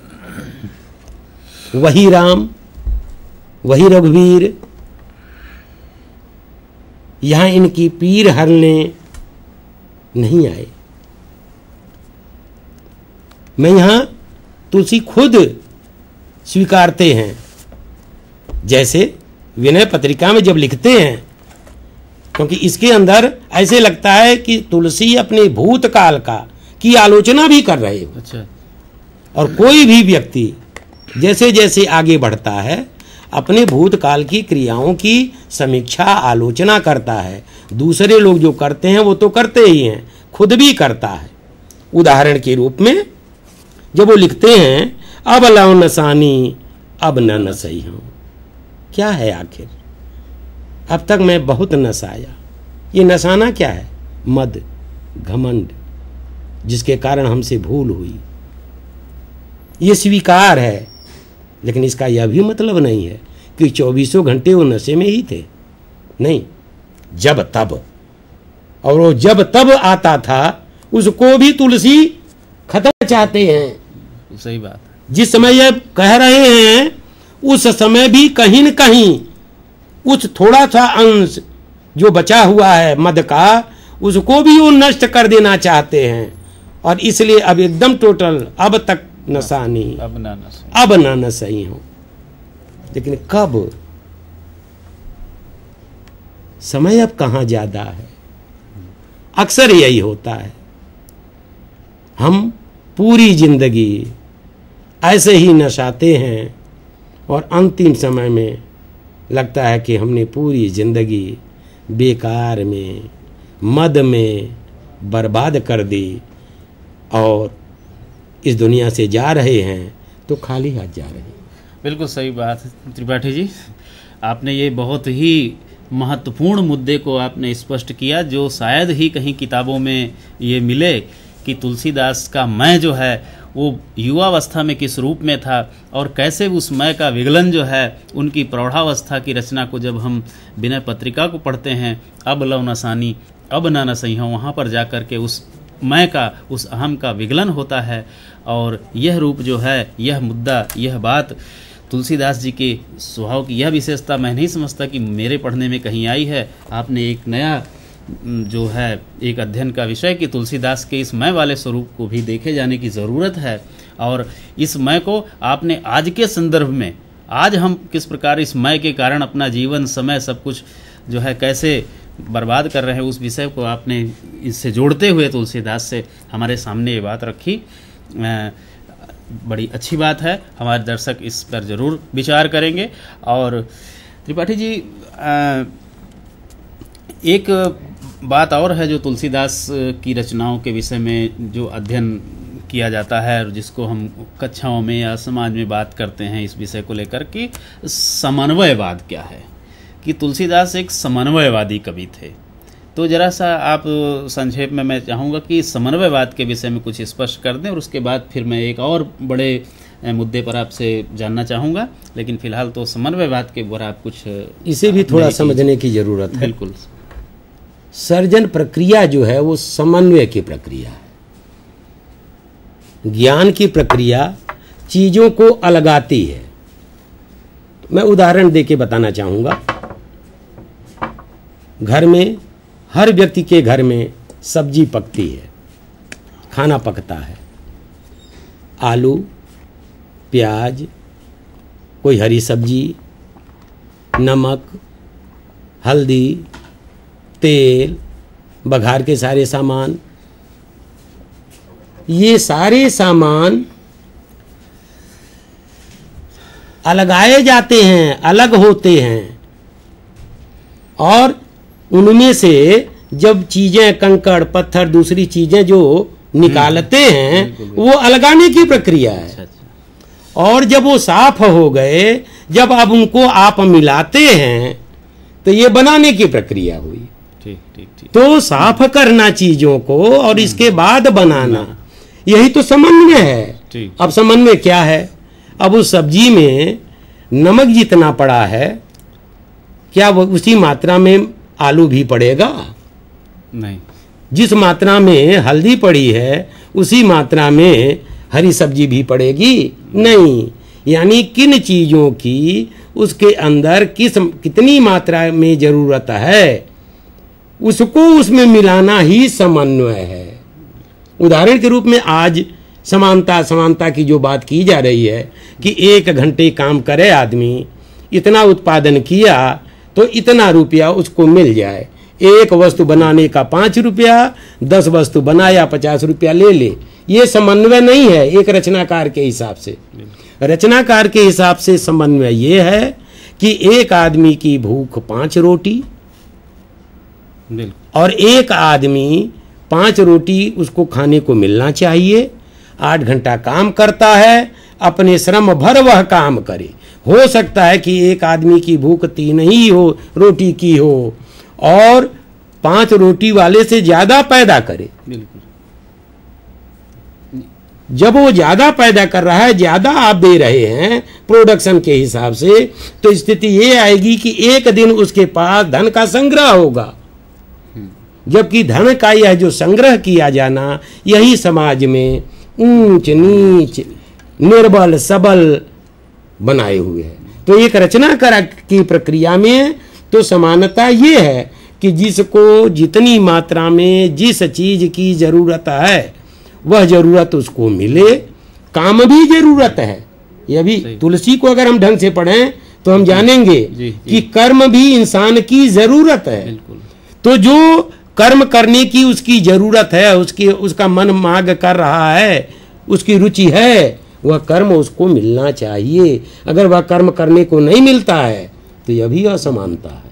S2: वही राम, वही रघुवीर यहां इनकी पीर हरने नहीं आए। मैं यहां तुलसी खुद स्वीकारते हैं, जैसे विनय पत्रिका में जब लिखते हैं, क्योंकि इसके अंदर ऐसे लगता है कि तुलसी अपने भूतकाल का की आलोचना भी कर रहे हो।
S1: अच्छा।
S2: और कोई भी व्यक्ति जैसे जैसे आगे बढ़ता है अपने भूतकाल की क्रियाओं की समीक्षा आलोचना करता है। दूसरे लोग जो करते हैं वो तो करते ही हैं, खुद भी करता है। उदाहरण के रूप में जब वो लिखते हैं अब लव नसानी अब न सही हूँ। क्या है आखिर? अब तक मैं बहुत नसाया। ये नसाना क्या है? मद, घमंड, जिसके कारण हमसे भूल हुई। ये स्वीकार है, लेकिन इसका यह भी मतलब नहीं है कि 24 घंटे वो नशे में ही थे। नहीं, जब तब, और वो जब तब आता था उसको भी तुलसी खत्म चाहते हैं।
S1: सही बात है।
S2: जिस समय ये कह रहे हैं उस समय भी कहीं न कहीं उस थोड़ा सा अंश जो बचा हुआ है मद का, उसको भी वो नष्ट कर देना चाहते हैं। और इसलिए अब एकदम टोटल, अब तक नशा नहीं, अब ना सही हो। लेकिन कब? समय अब कहाँ ज्यादा है। अक्सर यही होता है, हम पूरी जिंदगी ऐसे ही नशाते हैं और अंतिम समय में लगता है कि हमने पूरी जिंदगी बेकार में, मद में बर्बाद कर दी और इस दुनिया से जा रहे हैं तो खाली हाथ जा रहे हैं।
S1: बिल्कुल सही बात है त्रिपाठी जी। आपने ये बहुत ही महत्वपूर्ण मुद्दे को आपने स्पष्ट किया, जो शायद ही कहीं किताबों में ये मिले कि तुलसीदास का मैं जो है वो युवावस्था में किस रूप में था और कैसे उस मैं का विगलन जो है उनकी प्रौढ़ावस्था की रचना को जब हम विनय पत्रिका को पढ़ते हैं, अब लव नसानी अब ना सही हो, वहाँ पर जाकर के उस मैं का, उस अहम का विगलन होता है। और यह रूप जो है, यह मुद्दा, यह बात तुलसीदास जी के स्वभाव की यह विशेषता मैं नहीं समझता कि मेरे पढ़ने में कहीं आई है। आपने एक नया जो है एक अध्ययन का विषय कि तुलसीदास के इस मैं वाले स्वरूप को भी देखे जाने की ज़रूरत है। और इस मैं को आपने आज के संदर्भ में, आज हम किस प्रकार इस मैं के कारण अपना जीवन, समय, सब कुछ जो है कैसे बर्बाद कर रहे हैं, उस विषय को आपने इससे जोड़ते हुए तुलसीदास से हमारे सामने ये बात रखी। बड़ी अच्छी बात है। हमारे दर्शक इस पर ज़रूर विचार करेंगे। और त्रिपाठी जी, एक बात और है जो तुलसीदास की रचनाओं के विषय में जो अध्ययन किया जाता है और जिसको हम कक्षाओं में या समाज में बात करते हैं इस विषय को लेकर कि समन्वयवाद क्या है, कि तुलसीदास एक समन्वयवादी कवि थे। तो जरा सा आप संक्षेप में, मैं चाहूँगा कि समन्वयवाद के विषय में कुछ स्पष्ट कर दें और उसके बाद फिर मैं एक और बड़े मुद्दे पर आपसे जानना चाहूँगा। लेकिन फिलहाल तो समन्वयवाद के ऊपर आप कुछ,
S2: इसे भी थोड़ा समझने की ज़रूरत है।
S1: बिल्कुल।
S2: सर्जन प्रक्रिया जो है वो समन्वय की प्रक्रिया है। ज्ञान की प्रक्रिया चीज़ों को अलगाती है। मैं उदाहरण देके बताना चाहूँगा। घर में, हर व्यक्ति के घर में सब्जी पकती है, खाना पकता है। आलू, प्याज, कोई हरी सब्जी, नमक, हल्दी, तेल, बघार के सारे सामान, ये सारे सामान अलगाए जाते हैं, अलग होते हैं। और उनमें से जब चीजें, कंकड़, पत्थर, दूसरी चीजें जो निकालते हैं वो अलगाने की प्रक्रिया है। और जब वो साफ हो गए, जब अब उनको आप मिलाते हैं तो ये बनाने की प्रक्रिया हुई।
S1: ठीक।
S2: तो साफ करना चीजों को और इसके बाद बनाना, यही तो समन्वय है। अब समन्वय क्या है? अब उस सब्जी में नमक जितना पड़ा है, क्या वो उसी मात्रा में आलू भी पड़ेगा?
S1: नहीं।
S2: जिस मात्रा में हल्दी पड़ी है उसी मात्रा में हरी सब्जी भी पड़ेगी? नहीं। यानी किन चीजों की उसके अंदर कितनी मात्रा में जरूरत है, उसको उसमें मिलाना ही समन्वय है। उदाहरण के रूप में आज समानता की जो बात की जा रही है कि 1 घंटे काम करे आदमी, इतना उत्पादन किया तो इतना रुपया उसको मिल जाए। एक वस्तु बनाने का 5 रुपया, 10 वस्तु बनाया 50 रुपया ले ले। ये समन्वय नहीं है एक रचनाकार के हिसाब से। रचनाकार के हिसाब से समन्वय ये है कि एक आदमी की भूख 5 रोटी और एक आदमी 5 रोटी उसको खाने को मिलना चाहिए। 8 घंटा काम करता है, अपने श्रम भर वह काम करे, हो सकता है कि एक आदमी की भूख 3 ही हो रोटी की हो और 5 रोटी वाले से ज्यादा पैदा करे।
S1: बिल्कुल।
S2: जब वो ज्यादा पैदा कर रहा है, ज्यादा आप दे रहे हैं प्रोडक्शन के हिसाब से, तो स्थिति ये आएगी कि एक दिन उसके पास धन का संग्रह होगा। जबकि धन का यह जो संग्रह किया जाना, यही समाज में ऊंच नीच, निर्बल सबल बनाए हुए है। तो एक रचना की प्रक्रिया में तो समानता ये है कि जिसको जितनी मात्रा में जिस चीज की जरूरत है वह जरूरत उसको मिले। काम भी जरूरत है। यह भी तुलसी को अगर हम ढंग से पढ़ें तो हम जानेंगे कि कर्म भी इंसान की जरूरत है। तो जो कर्म करने की उसकी जरूरत है, उसका मन मांग कर रहा है, उसकी रुचि है, वह कर्म उसको मिलना चाहिए। अगर वह कर्म करने को नहीं मिलता है तो यह भी असमानता है।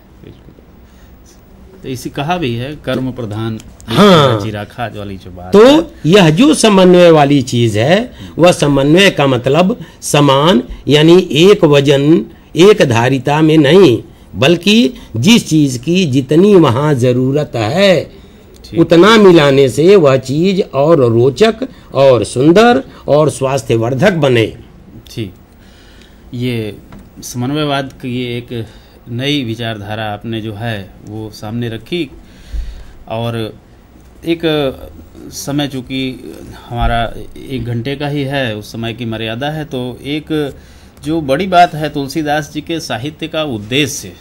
S1: तो इसी कहा भी है कर्म प्रधान।
S2: हाँ,
S1: चिराखा वाली जो बात
S2: तो
S1: है।
S2: यह जो समन्वय वाली चीज है, वह समन्वय का मतलब समान, यानी एक वजन एक धारिता में नहीं, बल्कि जिस चीज की जितनी वहां जरूरत है उतना मिलाने से वह चीज और रोचक और सुंदर और स्वास्थ्यवर्धक बने।
S1: ठीक, ये समन्वयवाद की ये एक नई विचारधारा आपने जो है वो सामने रखी। और एक समय चूँकि हमारा 1 घंटे का ही है, उस समय की मर्यादा है, तो एक जो बड़ी बात है तुलसीदास जी के साहित्य का उद्देश्य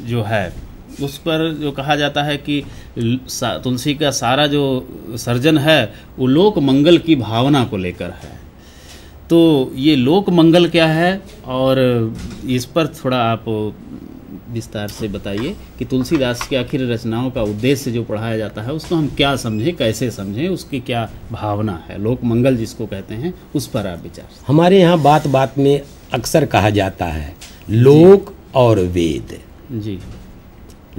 S1: जो है उस पर जो कहा जाता है कि तुलसी का सारा जो सर्जन है वो लोक मंगल की भावना को लेकर है। तो ये लोक मंगल क्या है, और इस पर थोड़ा आप विस्तार से बताइए कि तुलसीदास की आखिर रचनाओं का उद्देश्य जो पढ़ाया जाता है उसको हम क्या समझें, कैसे समझें, उसकी क्या भावना है, लोक मंगल जिसको कहते हैं, उस पर आप विचार।
S2: हमारे यहाँ बात बात में अक्सर कहा जाता है लोक और वेद।
S1: जी,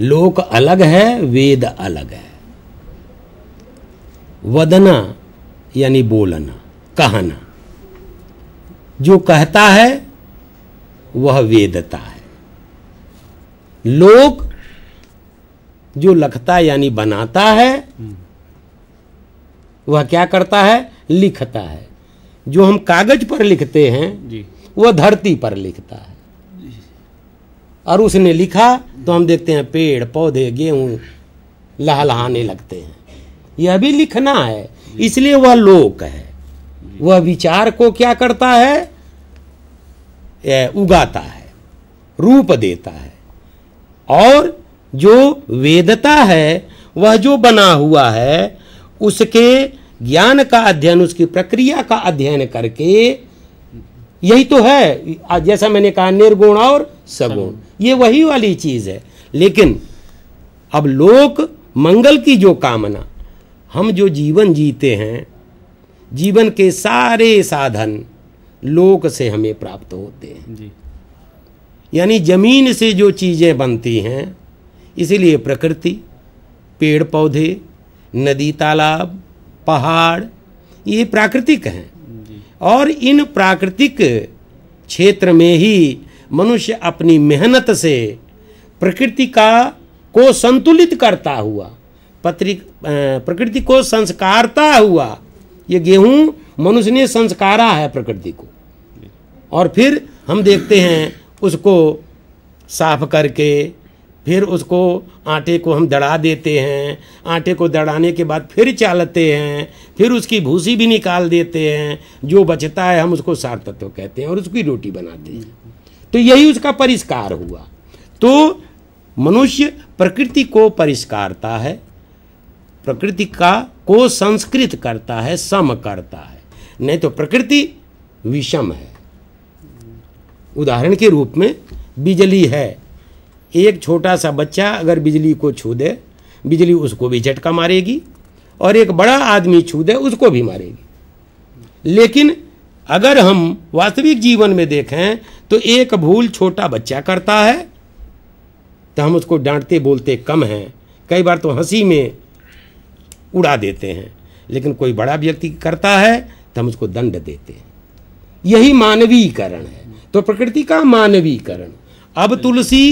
S2: लोक अलग है, वेद अलग है। वदना यानी बोलना, कहना, जो कहता है वह वेदता है। लोक जो लिखता यानी बनाता है, वह क्या करता है, लिखता है। जो हम कागज पर लिखते हैं
S1: जी,
S2: वह धरती पर लिखता है। और उसने लिखा तो हम देखते हैं पेड़ पौधे गेहूं लहलहाने लगते हैं। यह भी लिखना है, इसलिए वह लोक है। वह विचार को क्या करता है, उगाता है, रूप देता है। और जो वेदता है, वह जो बना हुआ है, उसके ज्ञान का अध्ययन, उसकी प्रक्रिया का अध्ययन करके, यही तो है जैसा मैंने कहा निर्गुण और सगुण, ये वही वाली चीज है। लेकिन अब लोक मंगल की जो कामना, हम जो जीवन जीते हैं, जीवन के सारे साधन लोक से हमें प्राप्त होते हैं
S1: जी।
S2: यानी जमीन से जो चीजें बनती हैं, इसीलिए प्रकृति, पेड़ पौधे, नदी तालाब, पहाड़, ये प्राकृतिक हैं। और इन प्राकृतिक क्षेत्र में ही मनुष्य अपनी मेहनत से प्रकृति को संतुलित करता हुआ, प्रकृति को संस्कारता हुआ, ये गेहूं मनुष्य ने संस्कारा है प्रकृति को। और फिर हम देखते हैं उसको साफ करके, फिर उसको आटे को हम दड़ा देते हैं, आटे को दड़ाने के बाद फिर चालते हैं, फिर उसकी भूसी भी निकाल देते हैं, जो बचता है हम उसको सार तत्व कहते हैं और उसकी रोटी बनाते हैं। तो यही उसका परिष्कार हुआ। तो मनुष्य प्रकृति को परिष्कारता है, प्रकृति को संस्कृत करता है, सम करता है, नहीं तो प्रकृति विषम है। उदाहरण के रूप में बिजली है, एक छोटा सा बच्चा अगर बिजली को छू दे, बिजली उसको भी झटका मारेगी, और एक बड़ा आदमी छू दे उसको भी मारेगी। लेकिन अगर हम वास्तविक जीवन में देखें तो एक भूल छोटा बच्चा करता है तो हम उसको डांटते बोलते कम हैं, कई बार तो हंसी में उड़ा देते हैं। लेकिन कोई बड़ा व्यक्ति करता है तो हम उसको दंड देते हैं। यही मानवीयकरण है। तो प्रकृति का मानवीकरण। अब तुलसी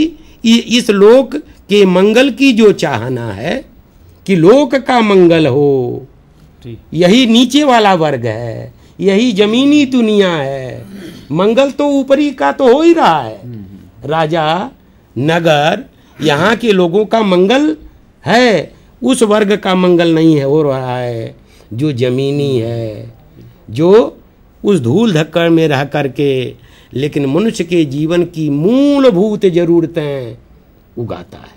S2: इस लोक के मंगल की जो चाहना है कि लोक का मंगल हो, यही नीचे वाला वर्ग है, यही जमीनी दुनिया है। मंगल तो ऊपरी का तो हो ही रहा है, राजा नगर यहाँ के लोगों का मंगल है, उस वर्ग का मंगल नहीं है हो रहा है जो जमीनी है, जो उस धूल धक्कड़ में रह करके लेकिन मनुष्य के जीवन की मूलभूत जरूरतें उगाता है।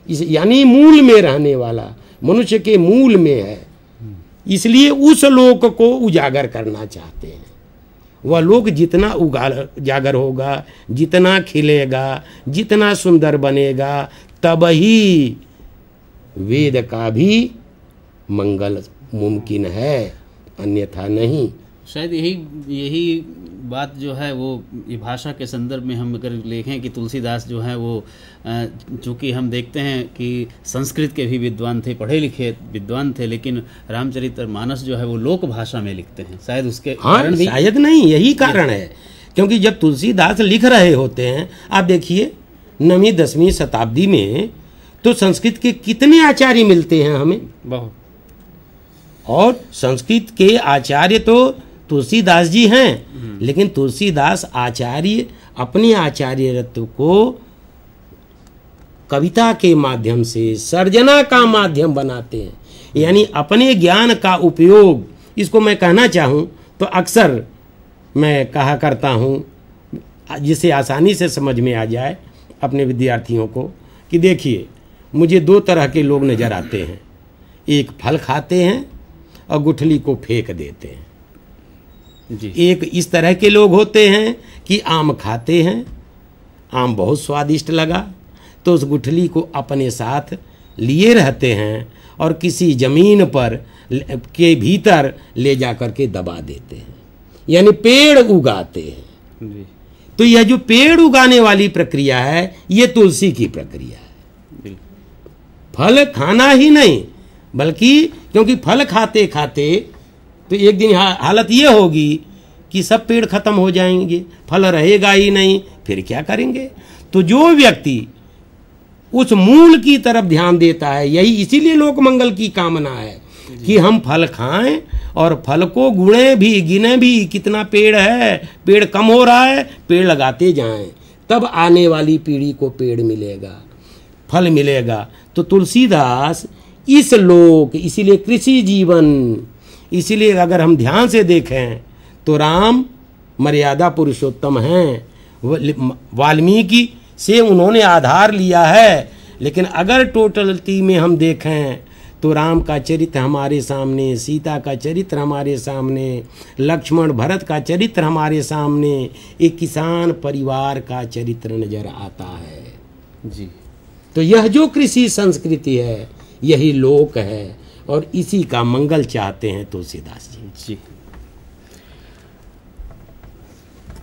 S2: इस यानी मूल में रहने वाला, मनुष्य के मूल में है, इसलिए उस लोक को उजागर करना चाहते हैं। वह लोक जितना उजागर होगा, जितना खिलेगा, जितना सुंदर बनेगा, तब ही वेद का भी मंगल मुमकिन है, अन्यथा नहीं।
S1: शायद यही बात जो है वो ये भाषा के संदर्भ में हम अगर देखें कि तुलसीदास जो है वो चूँकि हम देखते हैं कि संस्कृत के भी विद्वान थे, पढ़े लिखे विद्वान थे, लेकिन रामचरितमानस जो है वो लोक भाषा में लिखते हैं। शायद उसके कारण भी,
S2: शायद नहीं, यही कारण है। क्योंकि जब तुलसीदास लिख रहे होते हैं, आप देखिए 9वीं 10वीं शताब्दी में तो संस्कृत के कितने आचार्य मिलते हैं हमें,
S1: बहुत।
S2: और संस्कृत के आचार्य तो तुलसीदास जी हैं, लेकिन तुलसीदास आचार्य अपने आचार्यत्व को कविता के माध्यम से, सर्जना का माध्यम बनाते हैं। यानी अपने ज्ञान का उपयोग, इसको मैं कहना चाहूँ तो अक्सर मैं कहा करता हूँ जिसे आसानी से समझ में आ जाए अपने विद्यार्थियों को, कि देखिए मुझे 2 तरह के लोग नज़र आते हैं, एक फल खाते हैं और गुठली को फेंक देते हैं
S1: जी।
S2: एक इस तरह के लोग होते हैं कि आम खाते हैं, आम बहुत स्वादिष्ट लगा तो उस गुठली को अपने साथ लिए रहते हैं और किसी जमीन पर के भीतर ले जा कर के दबा देते हैं, यानी पेड़ उगाते हैं
S1: जी।
S2: तो यह जो पेड़ उगाने वाली प्रक्रिया है, ये तुलसी की प्रक्रिया है। फल खाना ही नहीं, बल्कि क्योंकि फल खाते खाते तो एक दिन हालत ये होगी कि सब पेड़ खत्म हो जाएंगे, फल रहेगा ही नहीं, फिर क्या करेंगे। तो जो व्यक्ति उस मूल की तरफ ध्यान देता है, यही इसीलिए लोक मंगल की कामना है कि हम फल खाएं और फल को गुणे भी, गिने भी, कितना पेड़ है, पेड़ कम हो रहा है, पेड़ लगाते जाएं, तब आने वाली पीढ़ी को पेड़ मिलेगा, फल मिलेगा। तो तुलसीदास इस लोक, इसीलिए कृषि जीवन, इसीलिए अगर हम ध्यान से देखें तो राम मर्यादा पुरुषोत्तम हैं, वाल्मीकि से उन्होंने आधार लिया है, लेकिन अगर टोटलिटी में हम देखें तो राम का चरित्र हमारे सामने, सीता का चरित्र हमारे सामने, लक्ष्मण भरत का चरित्र हमारे सामने, एक किसान परिवार का चरित्र नजर आता है
S1: जी।
S2: तो यह जो कृषि संस्कृति है, यही लोक है और इसी का मंगल चाहते हैं तुलसीदास जी।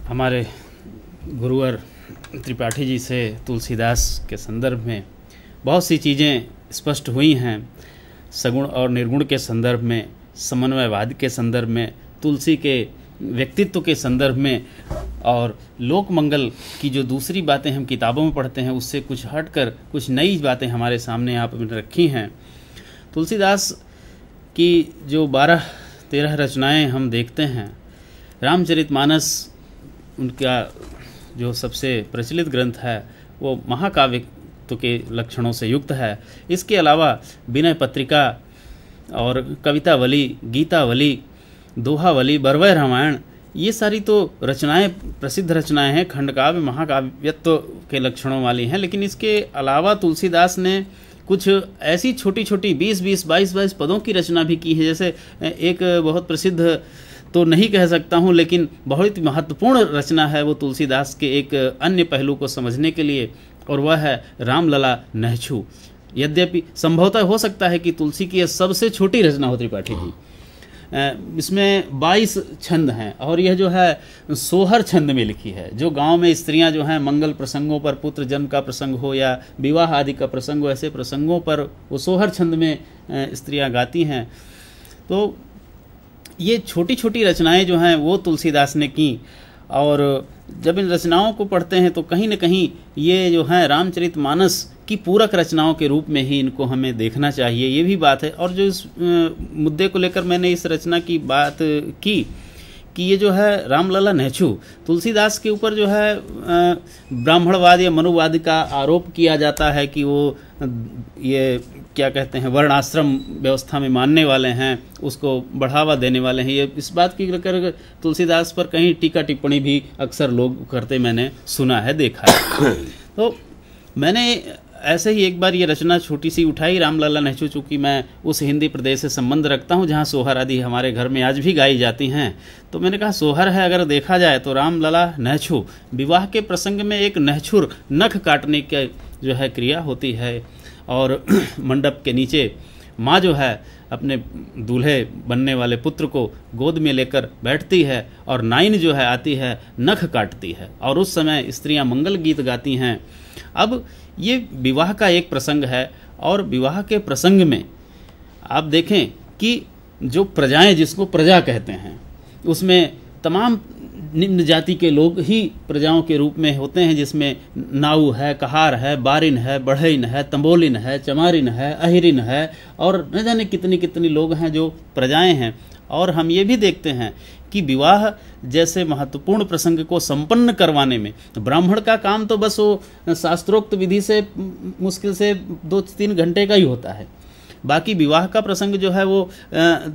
S1: हमारे गुरुवर त्रिपाठी जी से तुलसीदास के संदर्भ में बहुत सी चीज़ें स्पष्ट हुई हैं, सगुण और निर्गुण के संदर्भ में, समन्वयवाद के संदर्भ में, तुलसी के व्यक्तित्व के संदर्भ में, और लोक मंगल की जो दूसरी बातें हम किताबों में पढ़ते हैं उससे कुछ हटकर कुछ नई बातें हमारे सामने आपने रखी हैं। तुलसीदास की जो 12-13 रचनाएं हम देखते हैं, रामचरितमानस उनका जो सबसे प्रचलित ग्रंथ है वो महाकाव्यत्व के लक्षणों से युक्त है। इसके अलावा विनय पत्रिका और कवितावली, गीतावली, दोहावली, बरवय रामायण, ये सारी तो रचनाएं प्रसिद्ध रचनाएं हैं, खंडकाव्य महाकाव्यत्व के लक्षणों वाली हैं। लेकिन इसके अलावा तुलसीदास ने कुछ ऐसी छोटी छोटी 20-20, 22-22 पदों की रचना भी की है। जैसे एक बहुत प्रसिद्ध तो नहीं कह सकता हूँ, लेकिन बहुत महत्वपूर्ण रचना है वो तुलसीदास के एक अन्य पहलू को समझने के लिए, और वह है रामलला नहछू। यद्यपि संभवतः हो सकता है कि तुलसी की यह सबसे छोटी रचना हो त्रिपाठी जी। इसमें 22 छंद हैं और यह जो है सोहर छंद में लिखी है। जो गांव में स्त्रियां जो हैं मंगल प्रसंगों पर, पुत्र जन्म का प्रसंग हो या विवाह आदि का प्रसंग हो, ऐसे प्रसंगों पर वो सोहर छंद में स्त्रियां गाती हैं। तो ये छोटी छोटी रचनाएं जो हैं वो तुलसीदास ने की, और जब इन रचनाओं को पढ़ते हैं तो कहीं न कहीं ये जो है रामचरितमानस की पूरक रचनाओं के रूप में ही इनको हमें देखना चाहिए, ये भी बात है। और जो इस मुद्दे को लेकर मैंने इस रचना की बात की कि ये जो है रामलला नेछू, तुलसीदास के ऊपर जो है ब्राह्मणवाद या मनुवाद का आरोप किया जाता है कि वो ये क्या कहते हैं वर्णाश्रम व्यवस्था में मानने वाले हैं, उसको बढ़ावा देने वाले हैं। ये इस बात की लेकर तुलसीदास पर कहीं टीका टिप्पणी भी अक्सर लोग करते मैंने सुना है, देखा है। तो मैंने ऐसे ही एक बार ये रचना छोटी सी उठाई, रामलला नेछू, चूँकि मैं उस हिंदी प्रदेश से संबंध रखता हूँ जहाँ सोहर आदि हमारे घर में आज भी गाई जाती हैं, तो मैंने कहा सोहर है अगर देखा जाए तो रामलला नेछू, विवाह के प्रसंग में एक नहछुर नख काटने की जो है क्रिया होती है, और मंडप के नीचे माँ जो है अपने दूल्हे बनने वाले पुत्र को गोद में लेकर बैठती है और नाइन जो है आती है नख काटती है, और उस समय स्त्रियां मंगल गीत गाती हैं। अब ये विवाह का एक प्रसंग है, और विवाह के प्रसंग में आप देखें कि जो प्रजाएं, जिसको प्रजा कहते हैं, उसमें तमाम निम्न जाति के लोग ही प्रजाओं के रूप में होते हैं, जिसमें नाऊ है, कहार है, बारिन है, बढ़ईन है, तंबोलिन है, चमारिन है, अहिरिन है, और न जाने कितनी कितनी लोग हैं जो प्रजाएं हैं। और हम ये भी देखते हैं कि विवाह जैसे महत्वपूर्ण प्रसंग को संपन्न करवाने में ब्राह्मण का काम तो बस वो शास्त्रोक्त विधि से मुश्किल से 2-3 घंटे का ही होता है। बाकी विवाह का प्रसंग जो है वो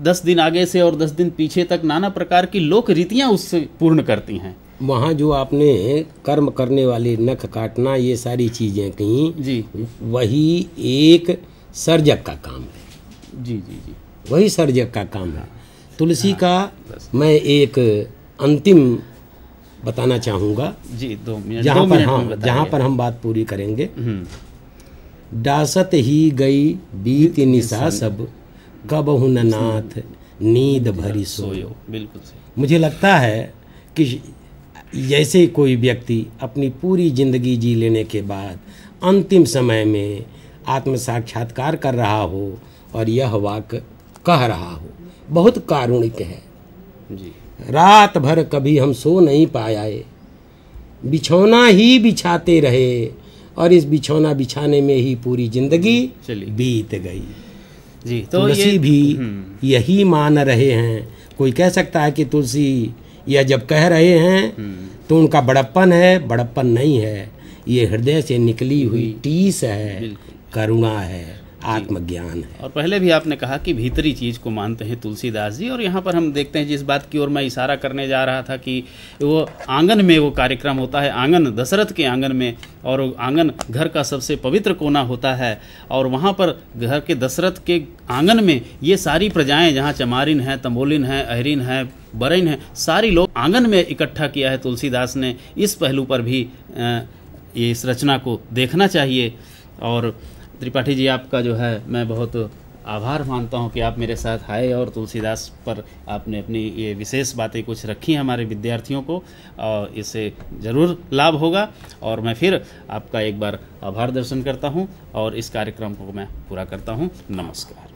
S1: 10 दिन आगे से और 10 दिन पीछे तक नाना प्रकार की लोक रीतियाँ उससे पूर्ण करती हैं।
S2: वहाँ जो आपने कर्म करने वाले नख काटना ये सारी चीज़ें कहीं
S1: जी,
S2: वही एक सर्जक का काम है।
S1: जी जी जी,
S2: वही सर्जक का काम है। तुलसी का मैं एक अंतिम बताना चाहूँगा
S1: जी, 2 मिनट,
S2: जहाँ पर हम बात पूरी करेंगे। डासत ही गई बीत निशा सब, कब हुन नाथ नींद भरी सोयो।
S1: बिल्कुल सही।
S2: मुझे लगता है कि जैसे कोई व्यक्ति अपनी पूरी जिंदगी जी लेने के बाद अंतिम समय में आत्म साक्षात्कार कर रहा हो और यह वाक्य कह रहा हो, बहुत कारुणिक है
S1: जी।
S2: रात भर कभी हम सो नहीं पाए, बिछौना ही बिछाते रहे, और इस बिछौना बिछाने में ही पूरी जिंदगी बीत गई।
S1: जी, तो
S2: तुलसी भी यही मान रहे हैं। कोई कह सकता है कि तुलसी यह जब कह रहे हैं तो उनका बड़प्पन है, बड़प्पन नहीं है, ये हृदय से निकली हुई टीस है, करुणा है, आत्मज्ञान है।
S1: और पहले भी आपने कहा कि भीतरी चीज़ को मानते हैं तुलसीदास जी, और यहाँ पर हम देखते हैं जिस बात की ओर मैं इशारा करने जा रहा था कि वो आंगन में वो कार्यक्रम होता है, आंगन दशरथ के आंगन में, और आंगन घर का सबसे पवित्र कोना होता है, और वहाँ पर घर के दशरथ के आंगन में ये सारी प्रजाएं, जहाँ चमारिन है, तंबोलिन है, अहिरिन है, बरईन है, सारी लोग आंगन में इकट्ठा किया है तुलसीदास ने। इस पहलू पर भी ये इस रचना को देखना चाहिए। और त्रिपाठी जी, आपका जो है मैं बहुत आभार मानता हूं कि आप मेरे साथ आए और तुलसीदास पर आपने अपनी ये विशेष बातें कुछ रखी हैं हमारे विद्यार्थियों को, और इससे ज़रूर लाभ होगा। और मैं फिर आपका एक बार आभार दर्शन करता हूं और इस कार्यक्रम को मैं पूरा करता हूं। नमस्कार।